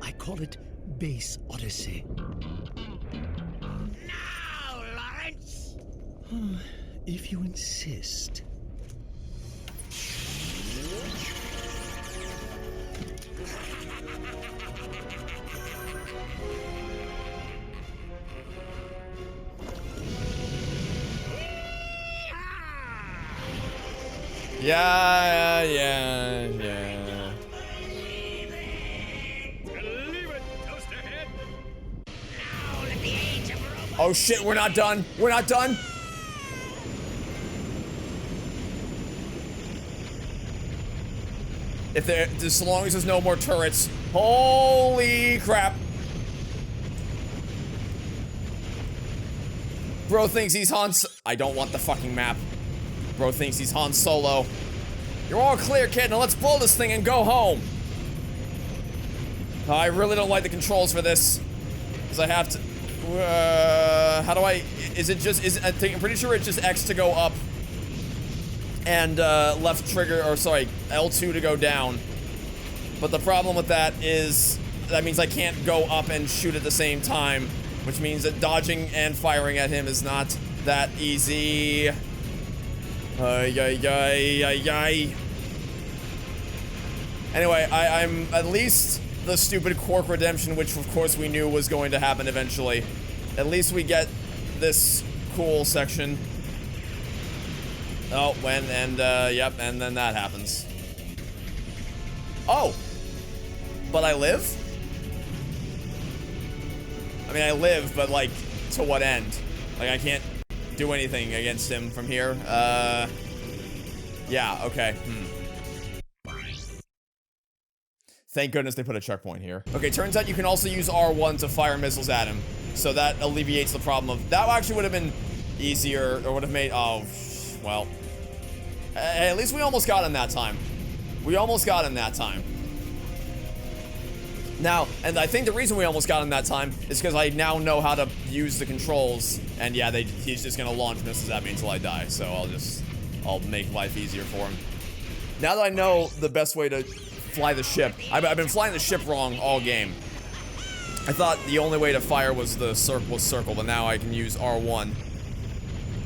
I call it Base Odyssey. Now, Lawrence! If you insist. Yeah. Leave it to Oh shit, we're not done. We're not done. If there, as long as there's no more turrets. Holy crap. Bro thinks he's I don't want the fucking map. Bro thinks he's Han Solo. You're all clear, kid. Now let's blow this thing and go home. I really don't like the controls for this. Because I have to... how do I... Is it just... I'm pretty sure it's just X to go up. And left trigger... Or sorry, L2 to go down. But the problem with that is... That means I can't go up and shoot at the same time. Which means that dodging and firing at him is not that easy. Anyway, I'm at least the stupid Quark redemption, which of course we knew was going to happen eventually. At least we get this cool section. Oh, yep, and then that happens. Oh! But I live? I mean, I live, but like, to what end? Like, I can't do anything against him from here. Yeah, okay. Thank goodness they put a checkpoint here. Okay, turns out you can also use R1 to fire missiles at him. So that alleviates the problem of... That actually would have been easier, or would have made... Oh, well. At least we almost got him that time. We almost got him that time. Now, and I think the reason we almost got him that time is because I now know how to use the controls. And yeah, he's just gonna launch missiles at me until I die. So I'll make life easier for him. Now that I know the best way to fly the ship, I've been flying the ship wrong all game. I thought the only way to fire was circle, but now I can use R1.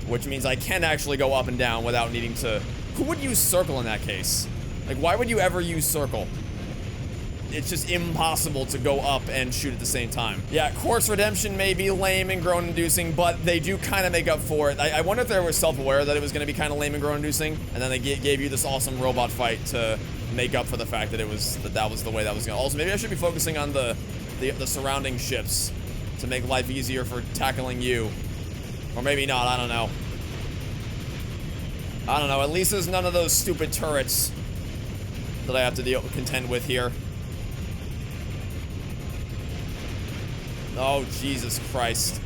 Which means I can actually go up and down without needing to... Who would use circle in that case? Like, why would you ever use circle? It's just impossible to go up and shoot at the same time. Yeah, Quark's redemption may be lame and groan-inducing, but they do kind of make up for it. I wonder if they were self-aware that it was going to be kind of lame and groan-inducing, and then they gave you this awesome robot fight to make up for the fact that that was the way that was going. Also, maybe I should be focusing on the surrounding ships to make life easier for tackling you, or maybe not. I don't know. I don't know. At least there's none of those stupid turrets that I have to contend with here. Oh, Jesus Christ.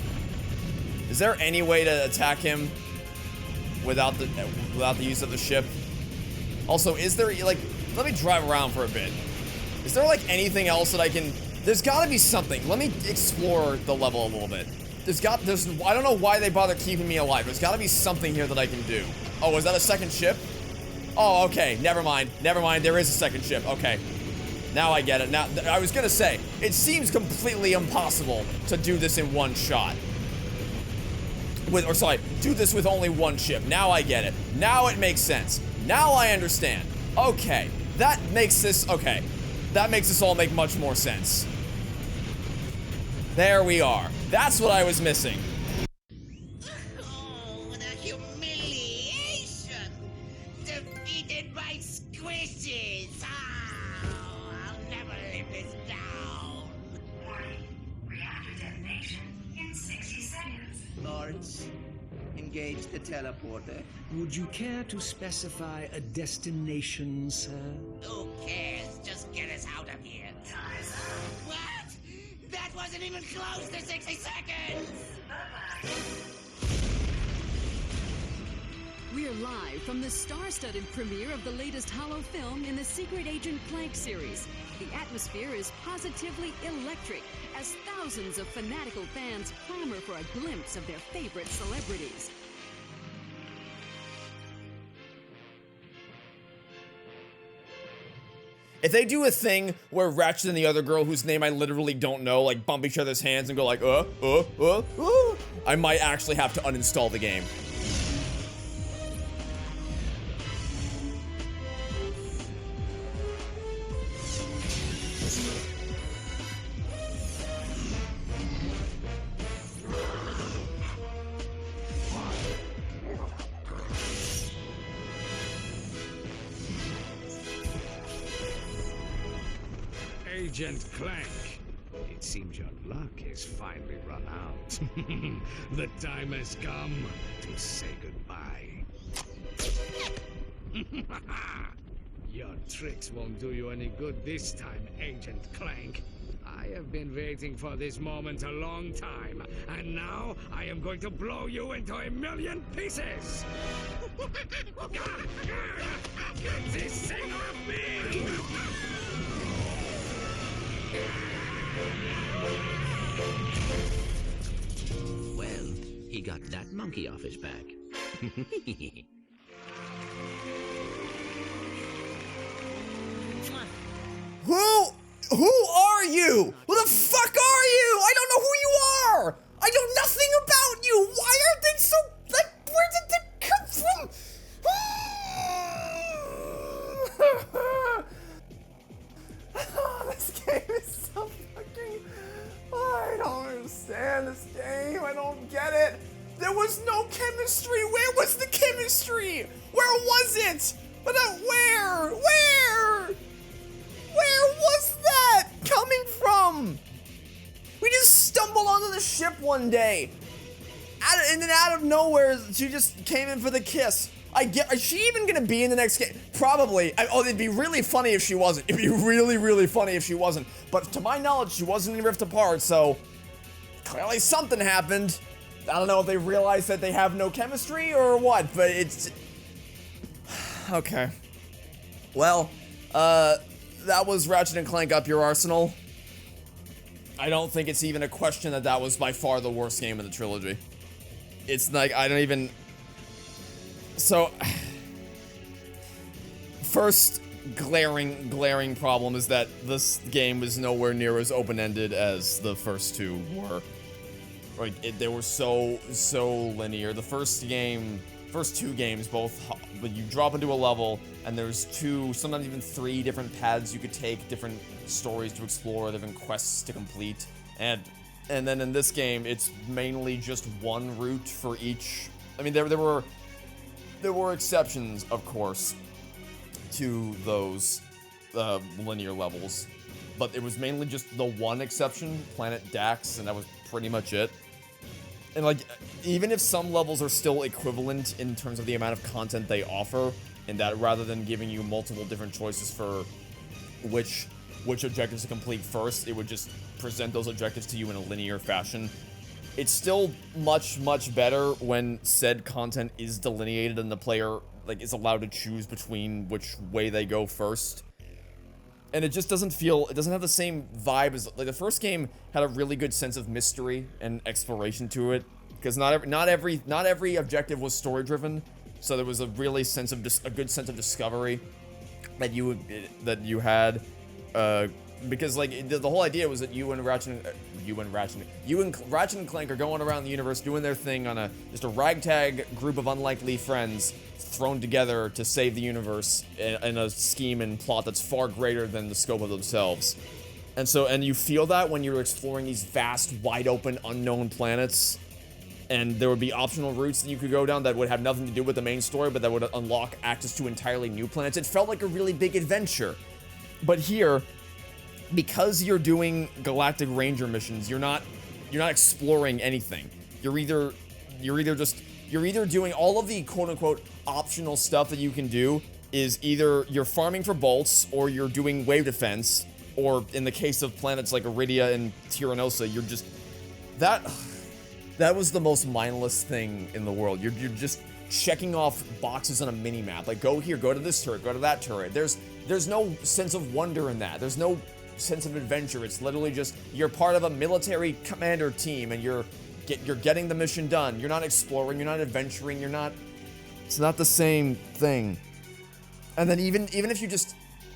Is there any way to attack him without the use of the ship? Also, is there, like, let me drive around for a bit. Is there, like, anything else that I can... There's gotta be something. Let me explore the level a little bit. I don't know why they bother keeping me alive. There's gotta be something here that I can do. Oh, is that a second ship? Oh, okay. Never mind. Never mind. There is a second ship. Okay. Now I get it. Now, I was gonna say, it seems completely impossible to do this in one shot. Do this with only one ship. Now I get it. Now it makes sense. Now I understand. Okay. That makes this all make much more sense. There we are. That's what I was missing. Oh, the humiliation! Defeated by squishes! Oh, I'll never live this down! Reactor detonation in 60 seconds. Lawrence, engage the teleporter. Would you care to specify a destination, sir? Who cares? Just get us out of here. What? That wasn't even close to 60 seconds! We're live from the star-studded premiere of the latest Holo film in the Secret Agent Clank series. The atmosphere is positively electric as thousands of fanatical fans clamor for a glimpse of their favorite celebrities. If they do a thing where Ratchet and the other girl, whose name I literally don't know, like bump each other's hands and go like, I might actually have to uninstall the game. Agent Clank. It seems your luck has finally run out. The time has come to say goodbye. Your tricks won't do you any good this time, Agent Clank. I have been waiting for this moment a long time, and now I am going to blow you into a million pieces! Get this thing off me! Well, he got that monkey off his back. Who are you? Who the fuck are you? I don't know who you are. I know nothing about you. Why are they so, like, where did they come from? This game is so fucking, I don't understand this game. I don't get it. There was no chemistry. Where was the chemistry? Where was it? But where? Where was that coming from? We just stumbled onto the ship one day. And then out of nowhere, she just came in for the kiss. Is she even gonna be in the next game? Probably. It'd be really funny if she wasn't. It'd be really, really funny if she wasn't. But to my knowledge, she wasn't in Rift Apart, so clearly something happened. I don't know if they realized that they have no chemistry or what, but it's... Okay. Well, that was Ratchet and Clank Up Your Arsenal. I don't think it's even a question that that was by far the worst game in the trilogy. It's like, I don't even... So... First glaring problem is that this game was nowhere near as open-ended as the first two were. Like, they were so linear. The first two games, both, but you drop into a level, and there's 2, sometimes even 3 different paths you could take, different stories to explore, different quests to complete, and then in this game, it's mainly just one route for each. I mean, there were exceptions, of course, to those linear levels, but it was mainly just the one exception, Planet Dax, and that was pretty much it. And like, even if some levels are still equivalent in terms of the amount of content they offer, in that rather than giving you multiple different choices for which objectives to complete first, it would just present those objectives to you in a linear fashion. It's still much better when said content is delineated and the player like is allowed to choose between which way they go first. And it just doesn't feel, it doesn't have the same vibe as, like, the first game had a really good sense of mystery and exploration to it, because not every objective was story driven, so there was a really a good sense of discovery that you had, because like the whole idea was that you and Ratchet and Clank are going around the universe doing their thing on just a ragtag group of unlikely friends thrown together to save the universe in a scheme and plot that's far greater than the scope of themselves. And you feel that when you're exploring these vast, wide open, unknown planets, and there would be optional routes that you could go down that would have nothing to do with the main story, but that would unlock access to entirely new planets. It felt like a really big adventure. But here, because you're doing Galactic Ranger missions, you're not exploring anything. You're either doing all of the quote-unquote optional stuff that you can do is either you're farming for bolts, or you're doing wave defense, or in the case of planets like Iridia and Tyrannosa, you're just... That was the most mindless thing in the world. You're just checking off boxes on a mini-map. Like, go here, go to this turret, go to that turret. There's no sense of wonder in that. There's no sense of adventure. It's literally just, you're part of a military commander team, and you're getting the mission done. You're not exploring, you're not adventuring, it's not the same thing. And then even if you just,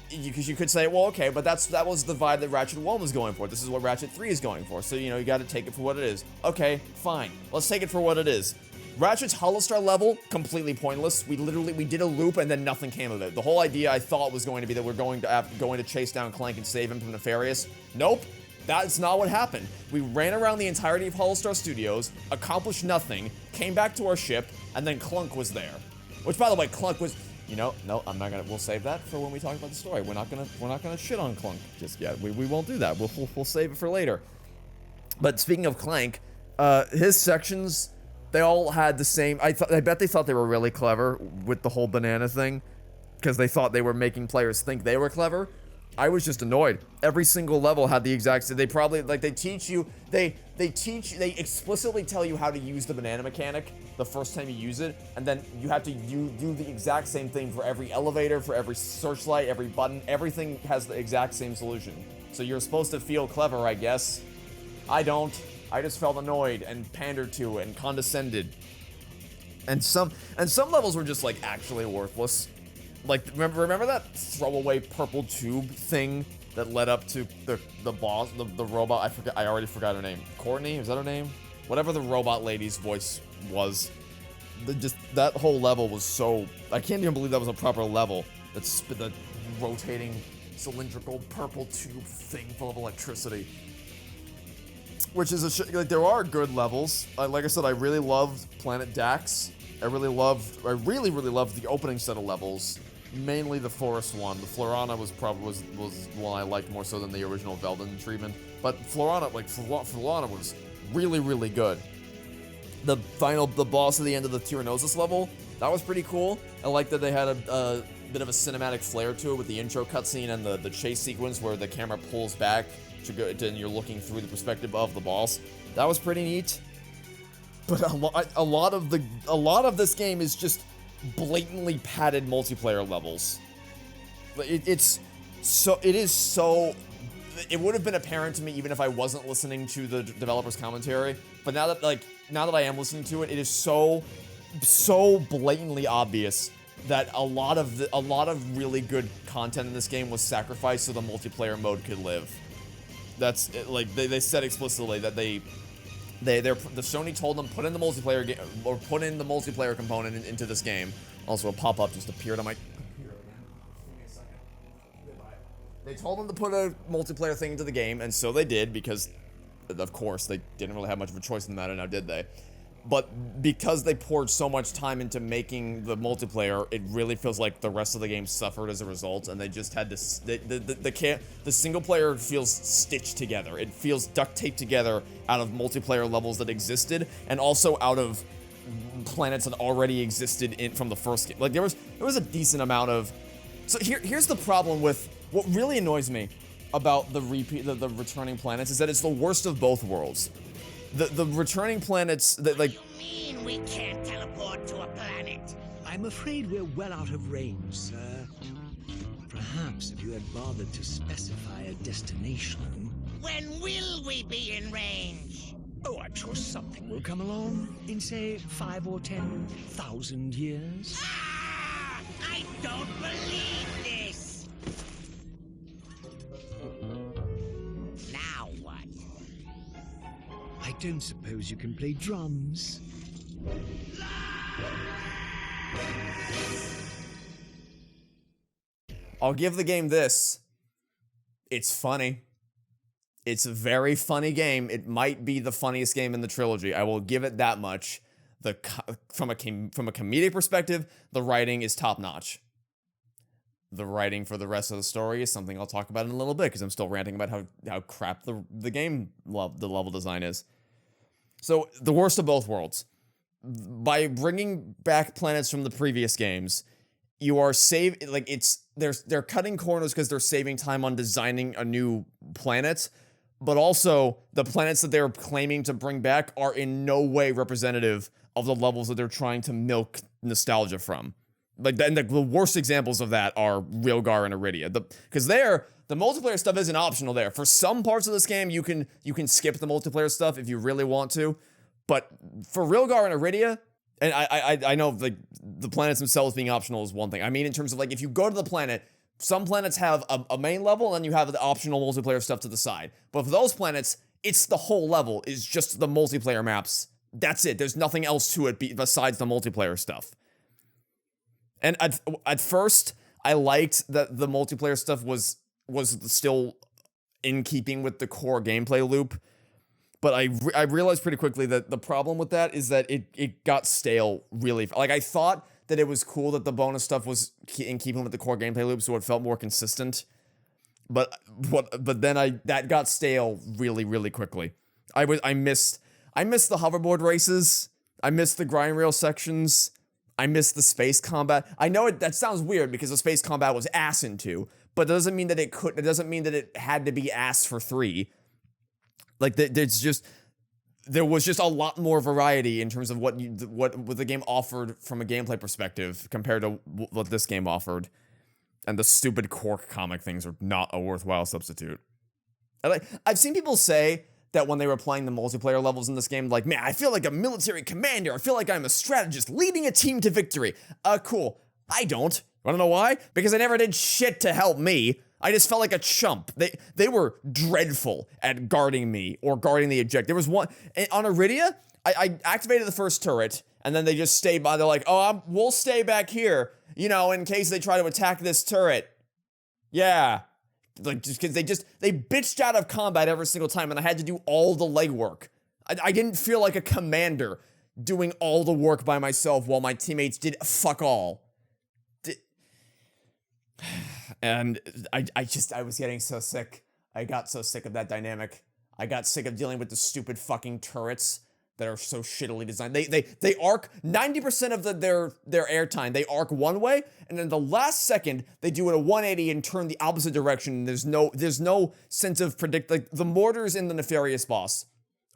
because you could say, well, okay, but that was the vibe that Ratchet 1 was going for. This is what Ratchet 3 is going for. So, you got to take it for what it is. Okay, fine. Let's take it for what it is. Ratchet's Holostar level, completely pointless. We did a loop and then nothing came of it. The whole idea I thought was going to be that we're going to chase down Clank and save him from Nefarious. Nope. That's not what happened. We ran around the entirety of Holostar Studios, accomplished nothing, came back to our ship, and then Clunk was there. Which, by the way, Clunk was... no, I'm not gonna... We'll save that for when we talk about the story. We're not gonna shit on Clunk just yet. We won't do that. We'll save it for later. But speaking of Clank, his sections, they all had the same. I bet they thought they were really clever with the whole banana thing, because they thought they were making players think they were clever. I was just annoyed. Every single level had the exact same. They probably, like, they teach you, they explicitly tell you how to use the banana mechanic the first time you use it, and then you have to do the exact same thing for every elevator, for every searchlight, every button. Everything has the exact same solution. So you're supposed to feel clever, I guess. I don't. I just felt annoyed and pandered to and condescended. And some levels were just, like, actually worthless. Like, remember that throwaway purple tube thing that led up to the boss, the robot? I already forgot her name. Courtney, is that her name? Whatever the robot lady's voice was. Just that whole level was so, I can't even believe that was a proper level. That's the rotating cylindrical purple tube thing full of electricity. Which is like, there are good levels. Like I said, I really loved Planet Dax. I really really loved the opening set of levels. Mainly the forest one. The Florana was one I liked more so than the original Velden treatment. But Florana was really good. The boss at the end of the Tyrannosus level, that was pretty cool. I liked that they had a bit of a cinematic flair to it with the intro cutscene and the chase sequence where the camera pulls back and you're looking through the perspective of the boss. That was pretty neat. But a lot of this game is just blatantly padded multiplayer levels. It would have been apparent to me even if I wasn't listening to the developer's commentary. But now that I am listening to it, it is so blatantly obvious that a lot of really good content in this game was sacrificed so the multiplayer mode could live. That's it, like they said explicitly that the Sony told them put in the multiplayer game or put in the multiplayer component into this game. Also, a pop-up just appeared on my computer again. Give me a second. Goodbye. They told them to put a multiplayer thing into the game, and so they did because, of course, they didn't really have much of a choice in the matter. Now, did they? But because they poured so much time into making the multiplayer, it really feels like the rest of the game suffered as a result, and they just had to. The single player feels stitched together. It feels duct taped together out of multiplayer levels that existed, and also out of planets that already existed from the first game. Like there was a decent amount of. So here's the problem with what really annoys me about the returning planets is that it's the worst of both worlds. The returning planets that like. What do you mean we can't teleport to a planet? I'm afraid we're well out of range, sir. Perhaps if you had bothered to specify a destination. When will we be in range? Oh, I'm sure something will come along in, say, 5 or 10,000 years. Ah! I don't believe this! Now what? I don't suppose you can play drums. I'll give the game this. It's funny. It's a very funny game. It might be the funniest game in the trilogy. I will give it that much. From a comedic perspective, the writing is top notch. The writing for the rest of the story is something I'll talk about in a little bit because I'm still ranting about how crap the level design is. So the worst of both worlds. By bringing back planets from the previous games, you are they're cutting corners because they're saving time on designing a new planet, but also the planets that they're claiming to bring back are in no way representative of the levels that they're trying to milk nostalgia from. Like, the worst examples of that are Rilgar and Iridia. Because the multiplayer stuff isn't optional there. For some parts of this game, you can skip the multiplayer stuff if you really want to. But for Rilgar and Iridia, and I know like the planets themselves being optional is one thing. I mean, in terms of like if you go to the planet, some planets have a main level and then you have the optional multiplayer stuff to the side. But for those planets, it's the whole level is just the multiplayer maps. That's it. There's nothing else to it besides the multiplayer stuff. And at first, I liked that the multiplayer stuff was still in keeping with the core gameplay loop. But I realized pretty quickly that the problem with that is that it got stale really. Like, I thought that it was cool that the bonus stuff was in keeping with the core gameplay loop, so it felt more consistent. But then that got stale really, really quickly. I missed the hoverboard races. I missed the grind rail sections. I missed the space combat. I know that sounds weird because the space combat was ass in 2, but it doesn't mean that it doesn't mean that it had to be ass for 3. Like there was just a lot more variety in terms of what the game offered from a gameplay perspective compared to what this game offered. And the stupid Quark comic things are not a worthwhile substitute. I've seen people say that when they were playing the multiplayer levels in this game, like, man, I feel like a military commander. I feel like I'm a strategist leading a team to victory. Cool. I don't. Wanna know why? Because I never did shit to help me. I just felt like a chump. They were dreadful at guarding me or guarding the objective. There was one on Iridia. I activated the first turret, and then they just stayed by. They're like, oh, we'll stay back here, you know, in case they try to attack this turret. Yeah. Like, just because they bitched out of combat every single time, and I had to do all the legwork. I didn't feel like a commander doing all the work by myself while my teammates did fuck all. And I was getting so sick. I got so sick of that dynamic. I got sick of dealing with the stupid fucking turrets that are so shittily designed. They arc 90% of their airtime. They arc one way, and then the last second they do it a 180 and turn the opposite direction. There's no sense of like the mortars in the Nefarious boss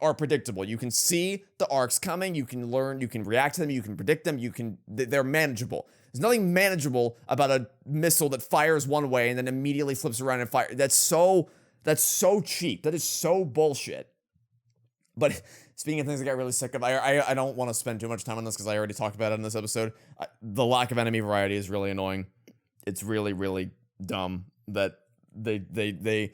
are predictable. You can see the arcs coming. You can learn. You can react to them. You can predict them. They're manageable. There's nothing manageable about a missile that fires one way and then immediately flips around and fires. That's so cheap. That is so bullshit. But speaking of things I got really sick of, I don't want to spend too much time on this because I already talked about it in this episode. The lack of enemy variety is really annoying. It's really, really dumb that they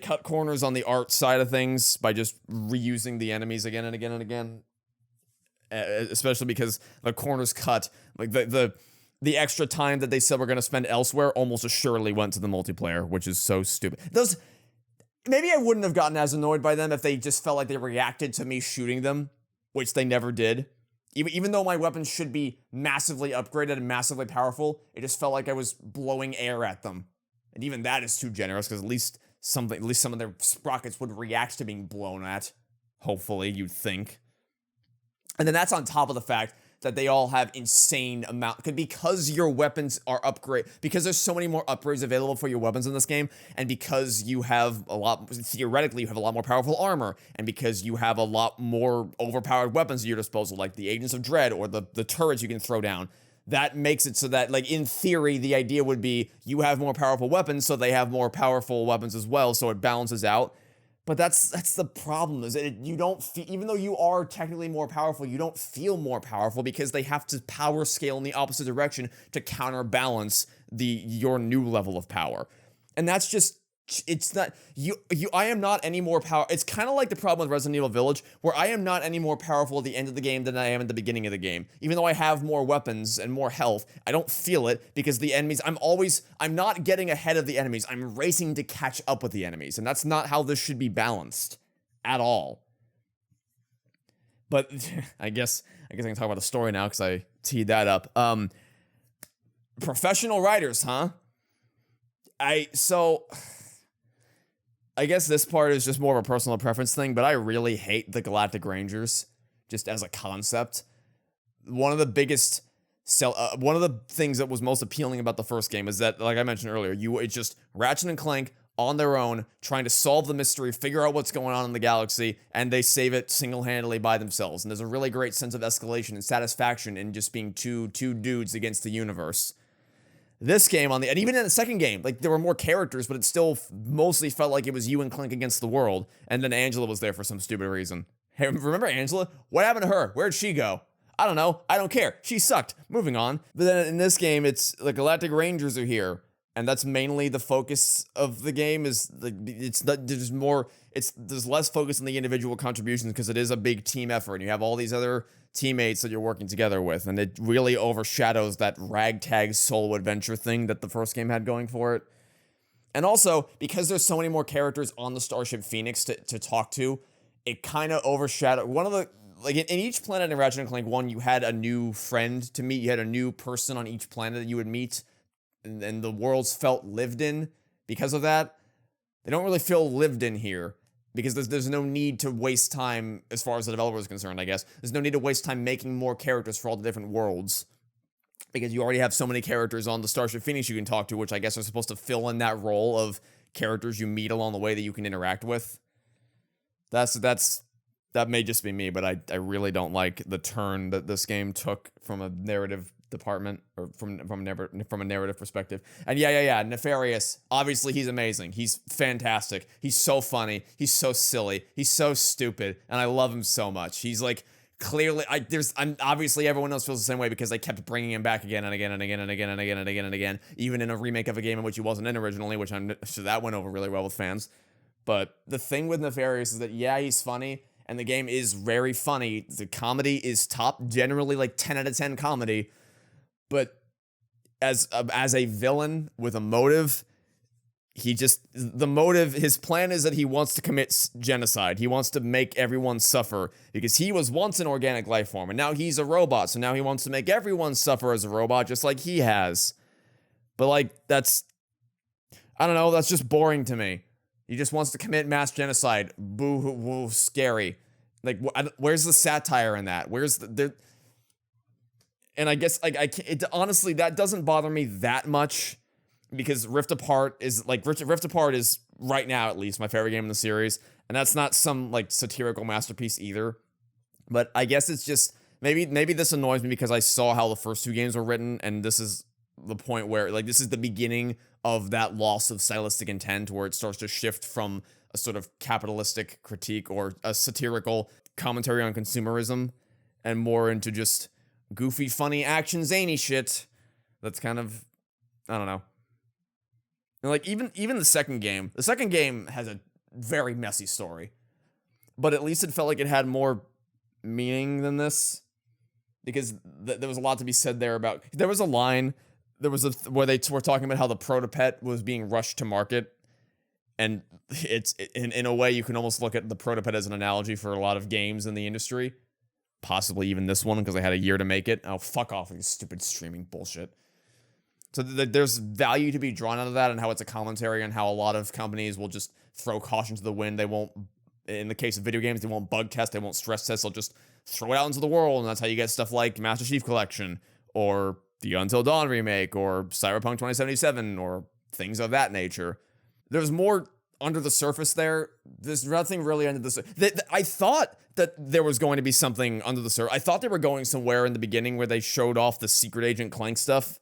cut corners on the art side of things by just reusing the enemies again and again and again. Especially because the corners cut, like the extra time that they said we're going to spend elsewhere almost assuredly went to the multiplayer, which is so stupid. Maybe I wouldn't have gotten as annoyed by them if they just felt like they reacted to me shooting them, which they never did. Even though my weapons should be massively upgraded and massively powerful, it just felt like I was blowing air at them. And even that is too generous, because at least some of their sprockets would react to being blown at. Hopefully, you'd think. And then that's on top of the fact that they all have insane amount, because your weapons are because there's so many more upgrades available for your weapons in this game, and because you have theoretically you have a lot more powerful armor, and because you have a lot more overpowered weapons at your disposal, like the Agents of Dread or the turrets you can throw down. That makes it so that, like, in theory, the idea would be you have more powerful weapons, so they have more powerful weapons as well, so it balances out. But that's the problem, is that you don't feel, even though you are technically more powerful, you don't feel more powerful because they have to power scale in the opposite direction to counterbalance your new level of power. And that's just, it's not, I am not any more powerful. It's kind of like the problem with Resident Evil Village, where I am not any more powerful at the end of the game than I am at the beginning of the game. Even though I have more weapons and more health, I don't feel it because the enemies, I'm not getting ahead of the enemies. I'm racing to catch up with the enemies. And that's not how this should be balanced at all. But I guess I can talk about the story now because I teed that up. Professional writers, huh? I guess this part is just more of a personal preference thing, but I really hate the Galactic Rangers, just as a concept. One of the things that was most appealing about the first game is that, like I mentioned earlier, it's just Ratchet and Clank on their own, trying to solve the mystery, figure out what's going on in the galaxy, and they save it single-handedly by themselves. And there's a really great sense of escalation and satisfaction in just being two dudes against the universe. This game, and even in the second game, like, there were more characters, but it still mostly felt like it was you and Clank against the world, and then Angela was there for some stupid reason. Hey, remember Angela? What happened to her? Where'd she go? I don't know. I don't care. She sucked. Moving on. But then in this game, it's the Galactic Rangers are here, and that's mainly the focus of the game. There's less focus on the individual contributions because it is a big team effort, and you have all these other teammates that you're working together with, and it really overshadows that ragtag solo adventure thing that the first game had going for it. And also, because there's so many more characters on the Starship Phoenix to talk to, it kind of overshadowed one of the, like, in each planet in Ratchet and Clank 1, you had a new friend to meet. You had a new person on each planet that you would meet, and the worlds felt lived in because of that. They don't really feel lived in here. Because there's no need to waste time as far as the developer is concerned, I guess. There's no need to waste time making more characters for all the different worlds. Because you already have so many characters on the Starship Phoenix you can talk to, which I guess are supposed to fill in that role of characters you meet along the way that you can interact with. That may just be me, but I really don't like the turn that this game took from a narrative department, or from a narrative perspective. And yeah, Nefarious, obviously he's amazing. He's fantastic. He's so funny. He's so silly. He's so stupid, and I love him so much. He's like clearly obviously everyone else feels the same way because they kept bringing him back again and again and again and again and again and again and again, even in a remake of a game in which he wasn't in originally, which so that went over really well with fans. But the thing with Nefarious is that yeah, he's funny, and the game is very funny. The comedy is top, generally like 10 out of 10 comedy. But as a villain with a motive, his plan is that he wants to commit genocide. He wants to make everyone suffer because he was once an organic life form and now he's a robot. So now he wants to make everyone suffer as a robot just like he has. But like, I don't know, that's just boring to me. He just wants to commit mass genocide. Boo hoo woo, scary. Like, where's the satire in that? Where's the and I guess like honestly, that doesn't bother me that much because Rift Apart is right now at least my favorite game in the series, and that's not some like satirical masterpiece either. But I guess it's just maybe this annoys me because I saw how the first two games were written, and this is the point where like this is the beginning of that loss of stylistic intent where it starts to shift from a sort of capitalistic critique or a satirical commentary on consumerism and more into just goofy, funny, action, zany shit. That's kind of, I don't know. And like even the second game has a very messy story, but at least it felt like it had more meaning than this, because there was a lot to be said there about. There was a line, where they were talking about how the Protopet was being rushed to market, and it's in a way you can almost look at the Protopet as an analogy for a lot of games in the industry. Possibly even this one, because they had a year to make it. Oh, fuck off with this stupid streaming bullshit. So there's value to be drawn out of that, and how it's a commentary on how a lot of companies will just throw caution to the wind. They won't, in the case of video games, they won't bug test, they won't stress test, they'll just throw it out into the world, and that's how you get stuff like Master Chief Collection, or the Until Dawn remake, or Cyberpunk 2077, or things of that nature. There's more under the surface there. There's nothing really under the surface. I thought that there was going to be something under the surface. I thought they were going somewhere in the beginning where they showed off the Secret Agent Clank stuff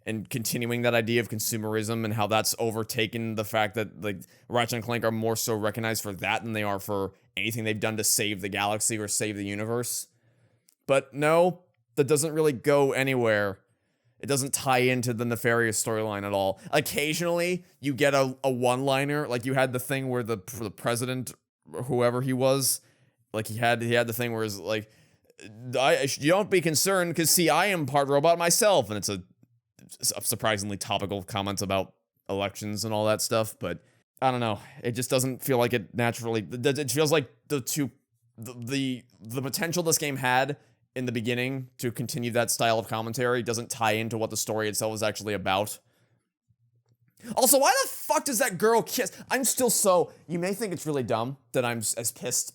and continuing that idea of consumerism and how that's overtaken the fact that like Ratchet and Clank are more so recognized for that than they are for anything they've done to save the galaxy or save the universe. But no, that doesn't really go anywhere. It doesn't tie into the Nefarious storyline at all. Occasionally, you get a one-liner, like you had the thing where the president, or whoever he was, like he had the thing where it's like, you don't be concerned because see, I am part robot myself, and it's a surprisingly topical comments about elections and all that stuff. But I don't know, it just doesn't feel like it naturally. It feels like the potential this game had in the beginning to continue that style of commentary doesn't tie into what the story itself is actually about. Also, why the fuck does that girl kiss? I'm still so... You may think it's really dumb that I'm as pissed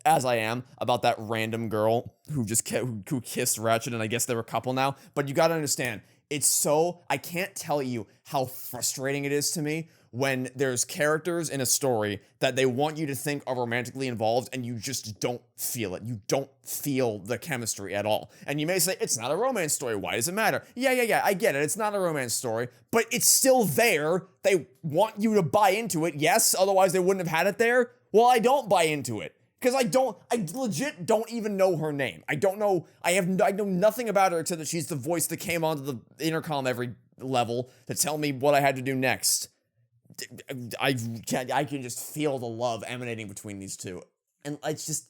as I am about that random girl who kissed Ratchet, and I guess they're a couple now, but you gotta understand, it's so... I can't tell you how frustrating it is to me when there's characters in a story that they want you to think are romantically involved and you just don't feel it. You don't feel the chemistry at all. And you may say, it's not a romance story. Why does it matter? Yeah, I get it. It's not a romance story, but it's still there. They want you to buy into it. Yes, otherwise they wouldn't have had it there. Well, I don't buy into it. Because I legit don't even know her name. I know nothing about her except that she's the voice that came onto the intercom every level to tell me what I had to do next. I can just feel the love emanating between these two. And it's just,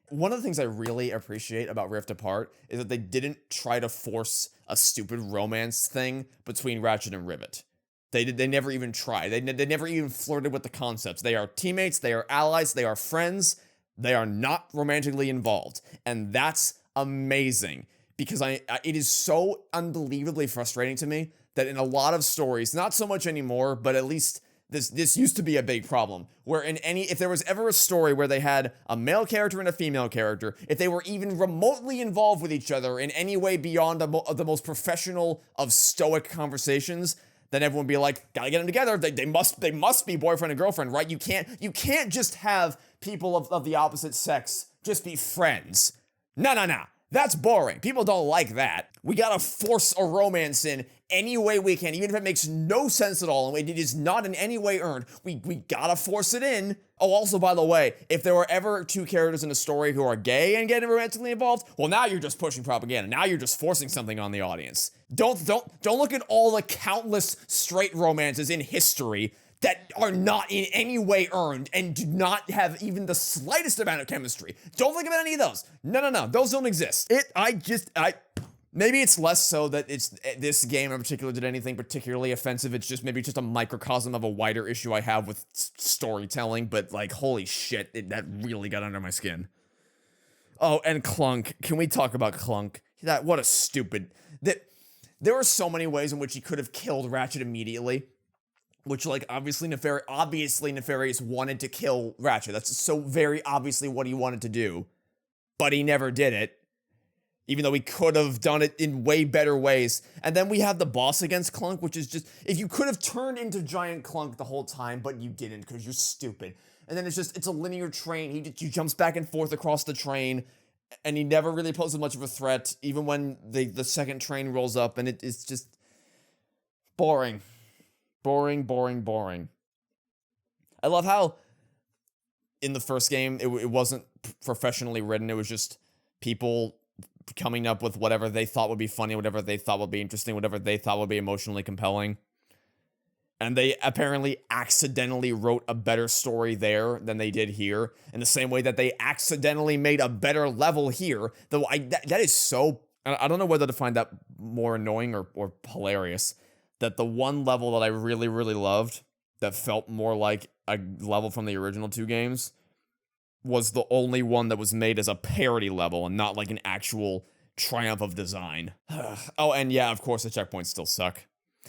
one of the things I really appreciate about Rift Apart is that they didn't try to force a stupid romance thing between Ratchet and Rivet. They never even tried. They never even flirted with the concepts. They are teammates, they are allies, they are friends. They are not romantically involved. And that's amazing, because it is so unbelievably frustrating to me that in a lot of stories, not so much anymore, but at least this used to be a big problem, where if there was ever a story where they had a male character and a female character, if they were even remotely involved with each other in any way beyond the most professional of stoic conversations, then everyone would be like, gotta get them together. They must be boyfriend and girlfriend, right? You can't just have people of the opposite sex just be friends. No. That's boring. People don't like that. We gotta force a romance in any way we can, even if it makes no sense at all, and it is not in any way earned. We gotta force it in. Oh, also, by the way, if there were ever two characters in a story who are gay and getting romantically involved, well, now you're just pushing propaganda. Now you're just forcing something on the audience. Don't look at all the countless straight romances in history that are not in any way earned and do not have even the slightest amount of chemistry. Don't think about any of those. No. Those don't exist. Maybe it's less so that this game in particular did anything particularly offensive. It's just maybe just a microcosm of a wider issue I have with storytelling. But like, holy shit, that really got under my skin. Oh, and Clunk. Can we talk about Clunk? What a stupid. There are so many ways in which he could have killed Ratchet immediately. Which, like, obviously Nefarious wanted to kill Ratchet. That's so very obviously what he wanted to do. But he never did it. Even though he could have done it in way better ways. And then we have the boss against Clunk, which is just... If you could have turned into Giant Clunk the whole time, but you didn't because you're stupid. And then it's a linear train. He jumps back and forth across the train. And he never really poses much of a threat, even when the second train rolls up. And it's just... boring. Boring. I love how in the first game, it wasn't professionally written. It was just people coming up with whatever they thought would be funny, whatever they thought would be interesting, whatever they thought would be emotionally compelling. And they apparently accidentally wrote a better story there than they did here, in the same way that they accidentally made a better level here. Though that is so... I don't know whether to find that more annoying or hilarious. That the one level that I really, really loved, that felt more like a level from the original two games, was the only one that was made as a parody level and not like an actual triumph of design. Oh, and yeah, of course the checkpoints still suck.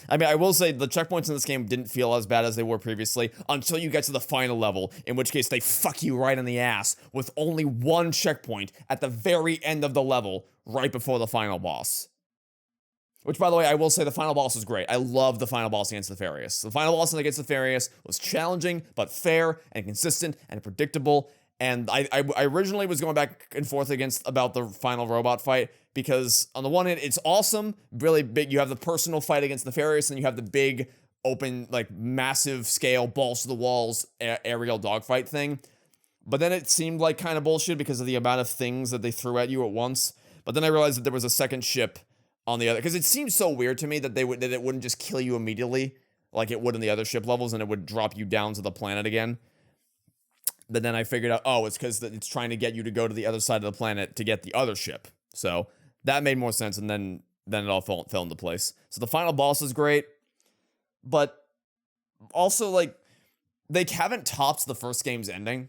I mean, I will say the checkpoints in this game didn't feel as bad as they were previously until you get to the final level, in which case they fuck you right in the ass with only one checkpoint at the very end of the level, right before the final boss. Which, by the way, I will say the final boss was great. I love the final boss against Nefarious. The final boss against Nefarious was challenging, but fair and consistent and predictable. And I originally was going back and forth about the final robot fight because, on the one hand, it's awesome, really big. You have the personal fight against Nefarious, and you have the big, open, like, massive scale, balls to the walls, aerial dogfight thing. But then it seemed like kind of bullshit because of the amount of things that they threw at you at once. But then I realized that there was a second ship on the other, because it seems so weird to me that it wouldn't just kill you immediately like it would in the other ship levels, and it would drop you down to the planet again. But then I figured out, oh, it's because it's trying to get you to go to the other side of the planet to get the other ship. So that made more sense, and then it all fell into place. So the final boss is great, but also, like, they haven't topped the first game's ending.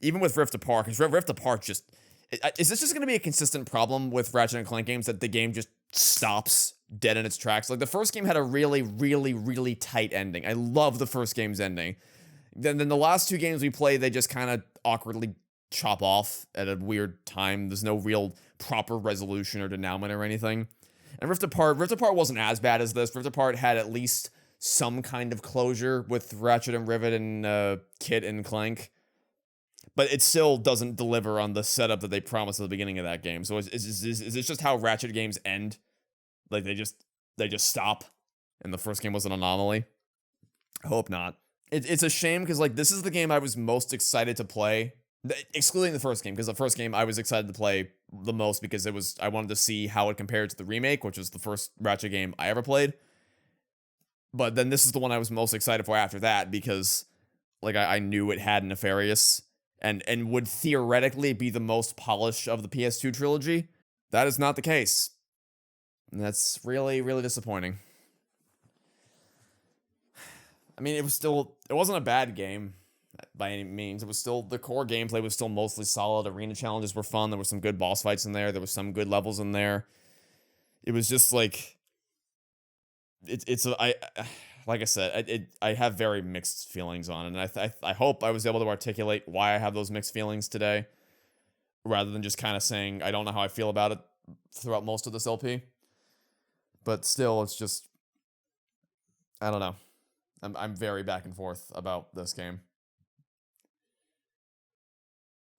Even with Rift Apart, because Rift Apart just... Is this just going to be a consistent problem with Ratchet & Clank games, that the game just stops dead in its tracks? Like, the first game had a really, really, really tight ending. I love the first game's ending. Then the last two games we played, they just kind of awkwardly chop off at a weird time. There's no real proper resolution or denouement or anything. And Rift Apart wasn't as bad as this. Rift Apart had at least some kind of closure with Ratchet and Rivet and Kit and Clank. But it still doesn't deliver on the setup that they promised at the beginning of that game. So is this just how Ratchet games end? Like, they just stop, and the first game was an anomaly? I hope not. It's a shame, because, like, this is the game I was most excited to play, excluding the first game, because the first game I was excited to play the most because I wanted to see how it compared to the remake, which was the first Ratchet game I ever played. But then this is the one I was most excited for after that, because, like, I knew it had Nefarious, and would theoretically be the most polished of the PS2 trilogy. That is not the case. And that's really, really disappointing. I mean, it wasn't a bad game by any means. It was still, the core gameplay was still mostly solid. Arena challenges were fun. There were some good boss fights in there. There were some good levels in there. It was just like, like I said, I have very mixed feelings on it, and I hope I was able to articulate why I have those mixed feelings today, rather than just kind of saying I don't know how I feel about it throughout most of this LP. But still, it's just, I don't know. I'm very back and forth about this game.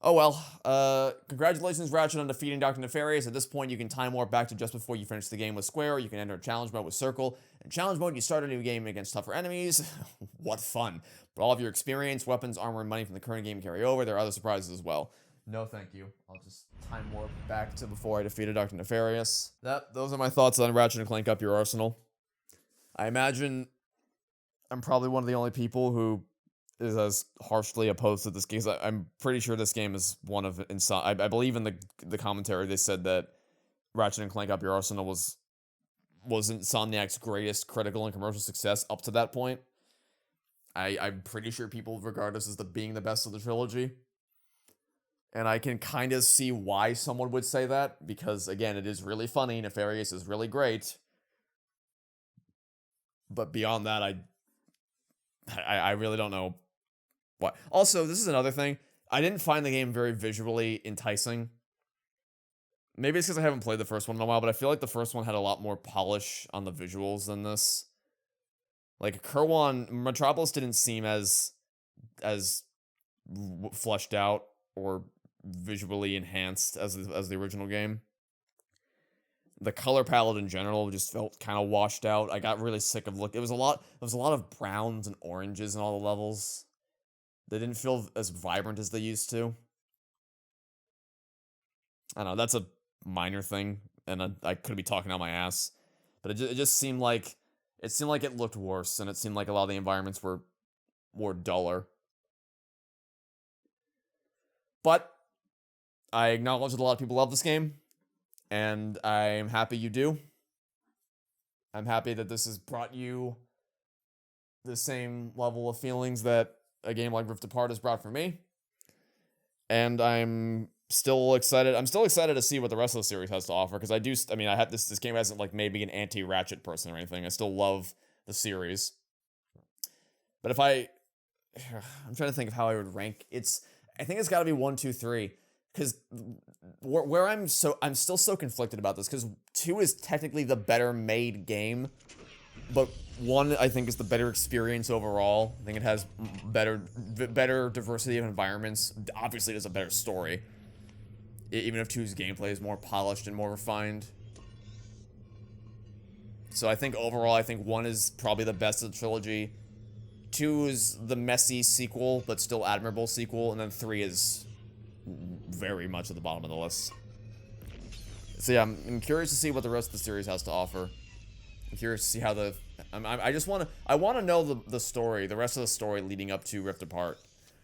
Oh well, congratulations Ratchet on defeating Dr. Nefarious. At this point, you can time warp back to just before you finish the game with Square, or you can enter challenge mode with Circle. In challenge mode, you start a new game against tougher enemies. What fun. But all of your experience, weapons, armor, and money from the current game carry over. There are other surprises as well. No thank you. I'll just time warp back to before I defeated Dr. Nefarious. Those are my thoughts on Ratchet & Clank Up Your Arsenal. I imagine I'm probably one of the only people who is as harshly opposed to this game. I'm pretty sure this game is one of I believe in the commentary they said that Ratchet and Clank Up Your Arsenal was Insomniac's greatest critical and commercial success up to that point. I'm pretty sure people regard this as being the best of the trilogy. And I can kind of see why someone would say that, because again, it is really funny. Nefarious is really great. But beyond that, I really don't know what. Also, this is another thing. I didn't find the game very visually enticing. Maybe it's because I haven't played the first one in a while, but I feel like the first one had a lot more polish on the visuals than this. Like, Metropolis didn't seem as fleshed out or visually enhanced as the original game. The color palette in general just felt kind of washed out. I got really sick of It was a lot of browns and oranges in all the levels. They didn't feel as vibrant as they used to. I don't know, that's a minor thing, and I could be talking out my ass. But it just seemed like it looked worse, and it seemed like a lot of the environments were more duller. But I acknowledge that a lot of people love this game, and I'm happy you do. I'm happy that this has brought you the same level of feelings that a game like Rift Apart has brought for me. And I'm still excited. I'm still excited to see what the rest of the series has to offer, because I have this game hasn't like made me an anti-Ratchet person or anything. I still love the series. But I'm trying to think of how I would rank. I think it's got to be 1, 2, 3. Because where I'm still so conflicted about this, because 2 is technically the better made game, but 1 I think is the better experience overall. I think it has better diversity of environments. Obviously, it has a better story, even if 2's gameplay is more polished and more refined. So I think overall, 1 is probably the best of the trilogy. 2 is the messy sequel, but still admirable sequel, and then 3 is very much at the bottom of the list. So yeah, I'm curious to see what the rest of the series has to offer. I'm curious to see how I want to know the rest of the story leading up to Rift Apart,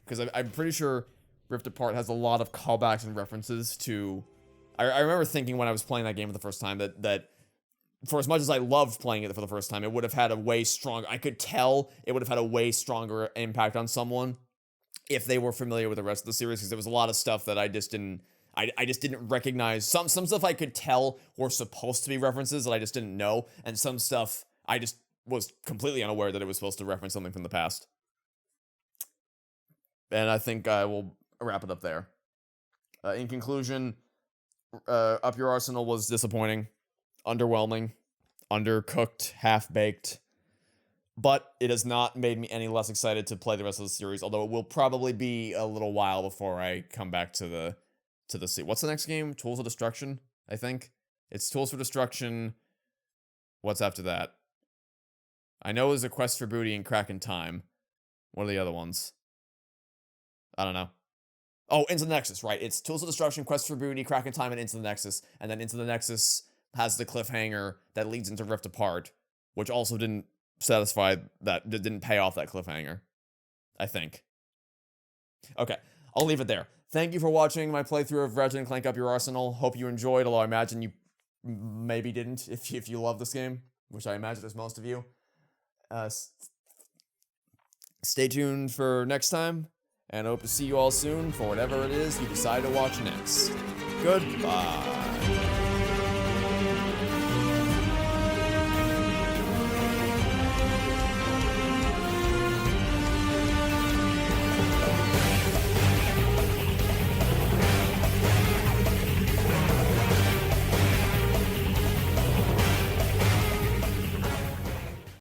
because I'm pretty sure Rift Apart has a lot of callbacks and references to. I remember thinking when I was playing that game for the first time that for as much as I loved playing it for the first time, it would have had a way stronger. I could tell it would have had a way stronger impact on someone if they were familiar with the rest of the series, because there was a lot of stuff that I just didn't recognize. Some stuff I could tell were supposed to be references that I just didn't know, and some stuff I just was completely unaware that it was supposed to reference something from the past. And I think I will wrap it up there. In conclusion, Up Your Arsenal was disappointing, underwhelming, undercooked, half-baked. But it has not made me any less excited to play the rest of the series, although it will probably be a little while before I come back to the sea. What's the next game? Tools of Destruction, I think. It's Tools for Destruction. What's after that? I know there's a Quest for Booty and Crack in Time. What are the other ones? I don't know. Oh, Into the Nexus, right. It's Tools of Destruction, Quest for Booty, Crack in Time, and Into the Nexus. And then Into the Nexus has the cliffhanger that leads into Rift Apart, which also didn't didn't pay off that cliffhanger, I think. Okay, I'll leave it there. Thank you for watching my playthrough of Ratchet & Clank Up Your Arsenal. Hope you enjoyed, although I imagine you maybe didn't if you love this game, which I imagine is most of you. Stay tuned for next time, and I hope to see you all soon for whatever it is you decide to watch next. Goodbye.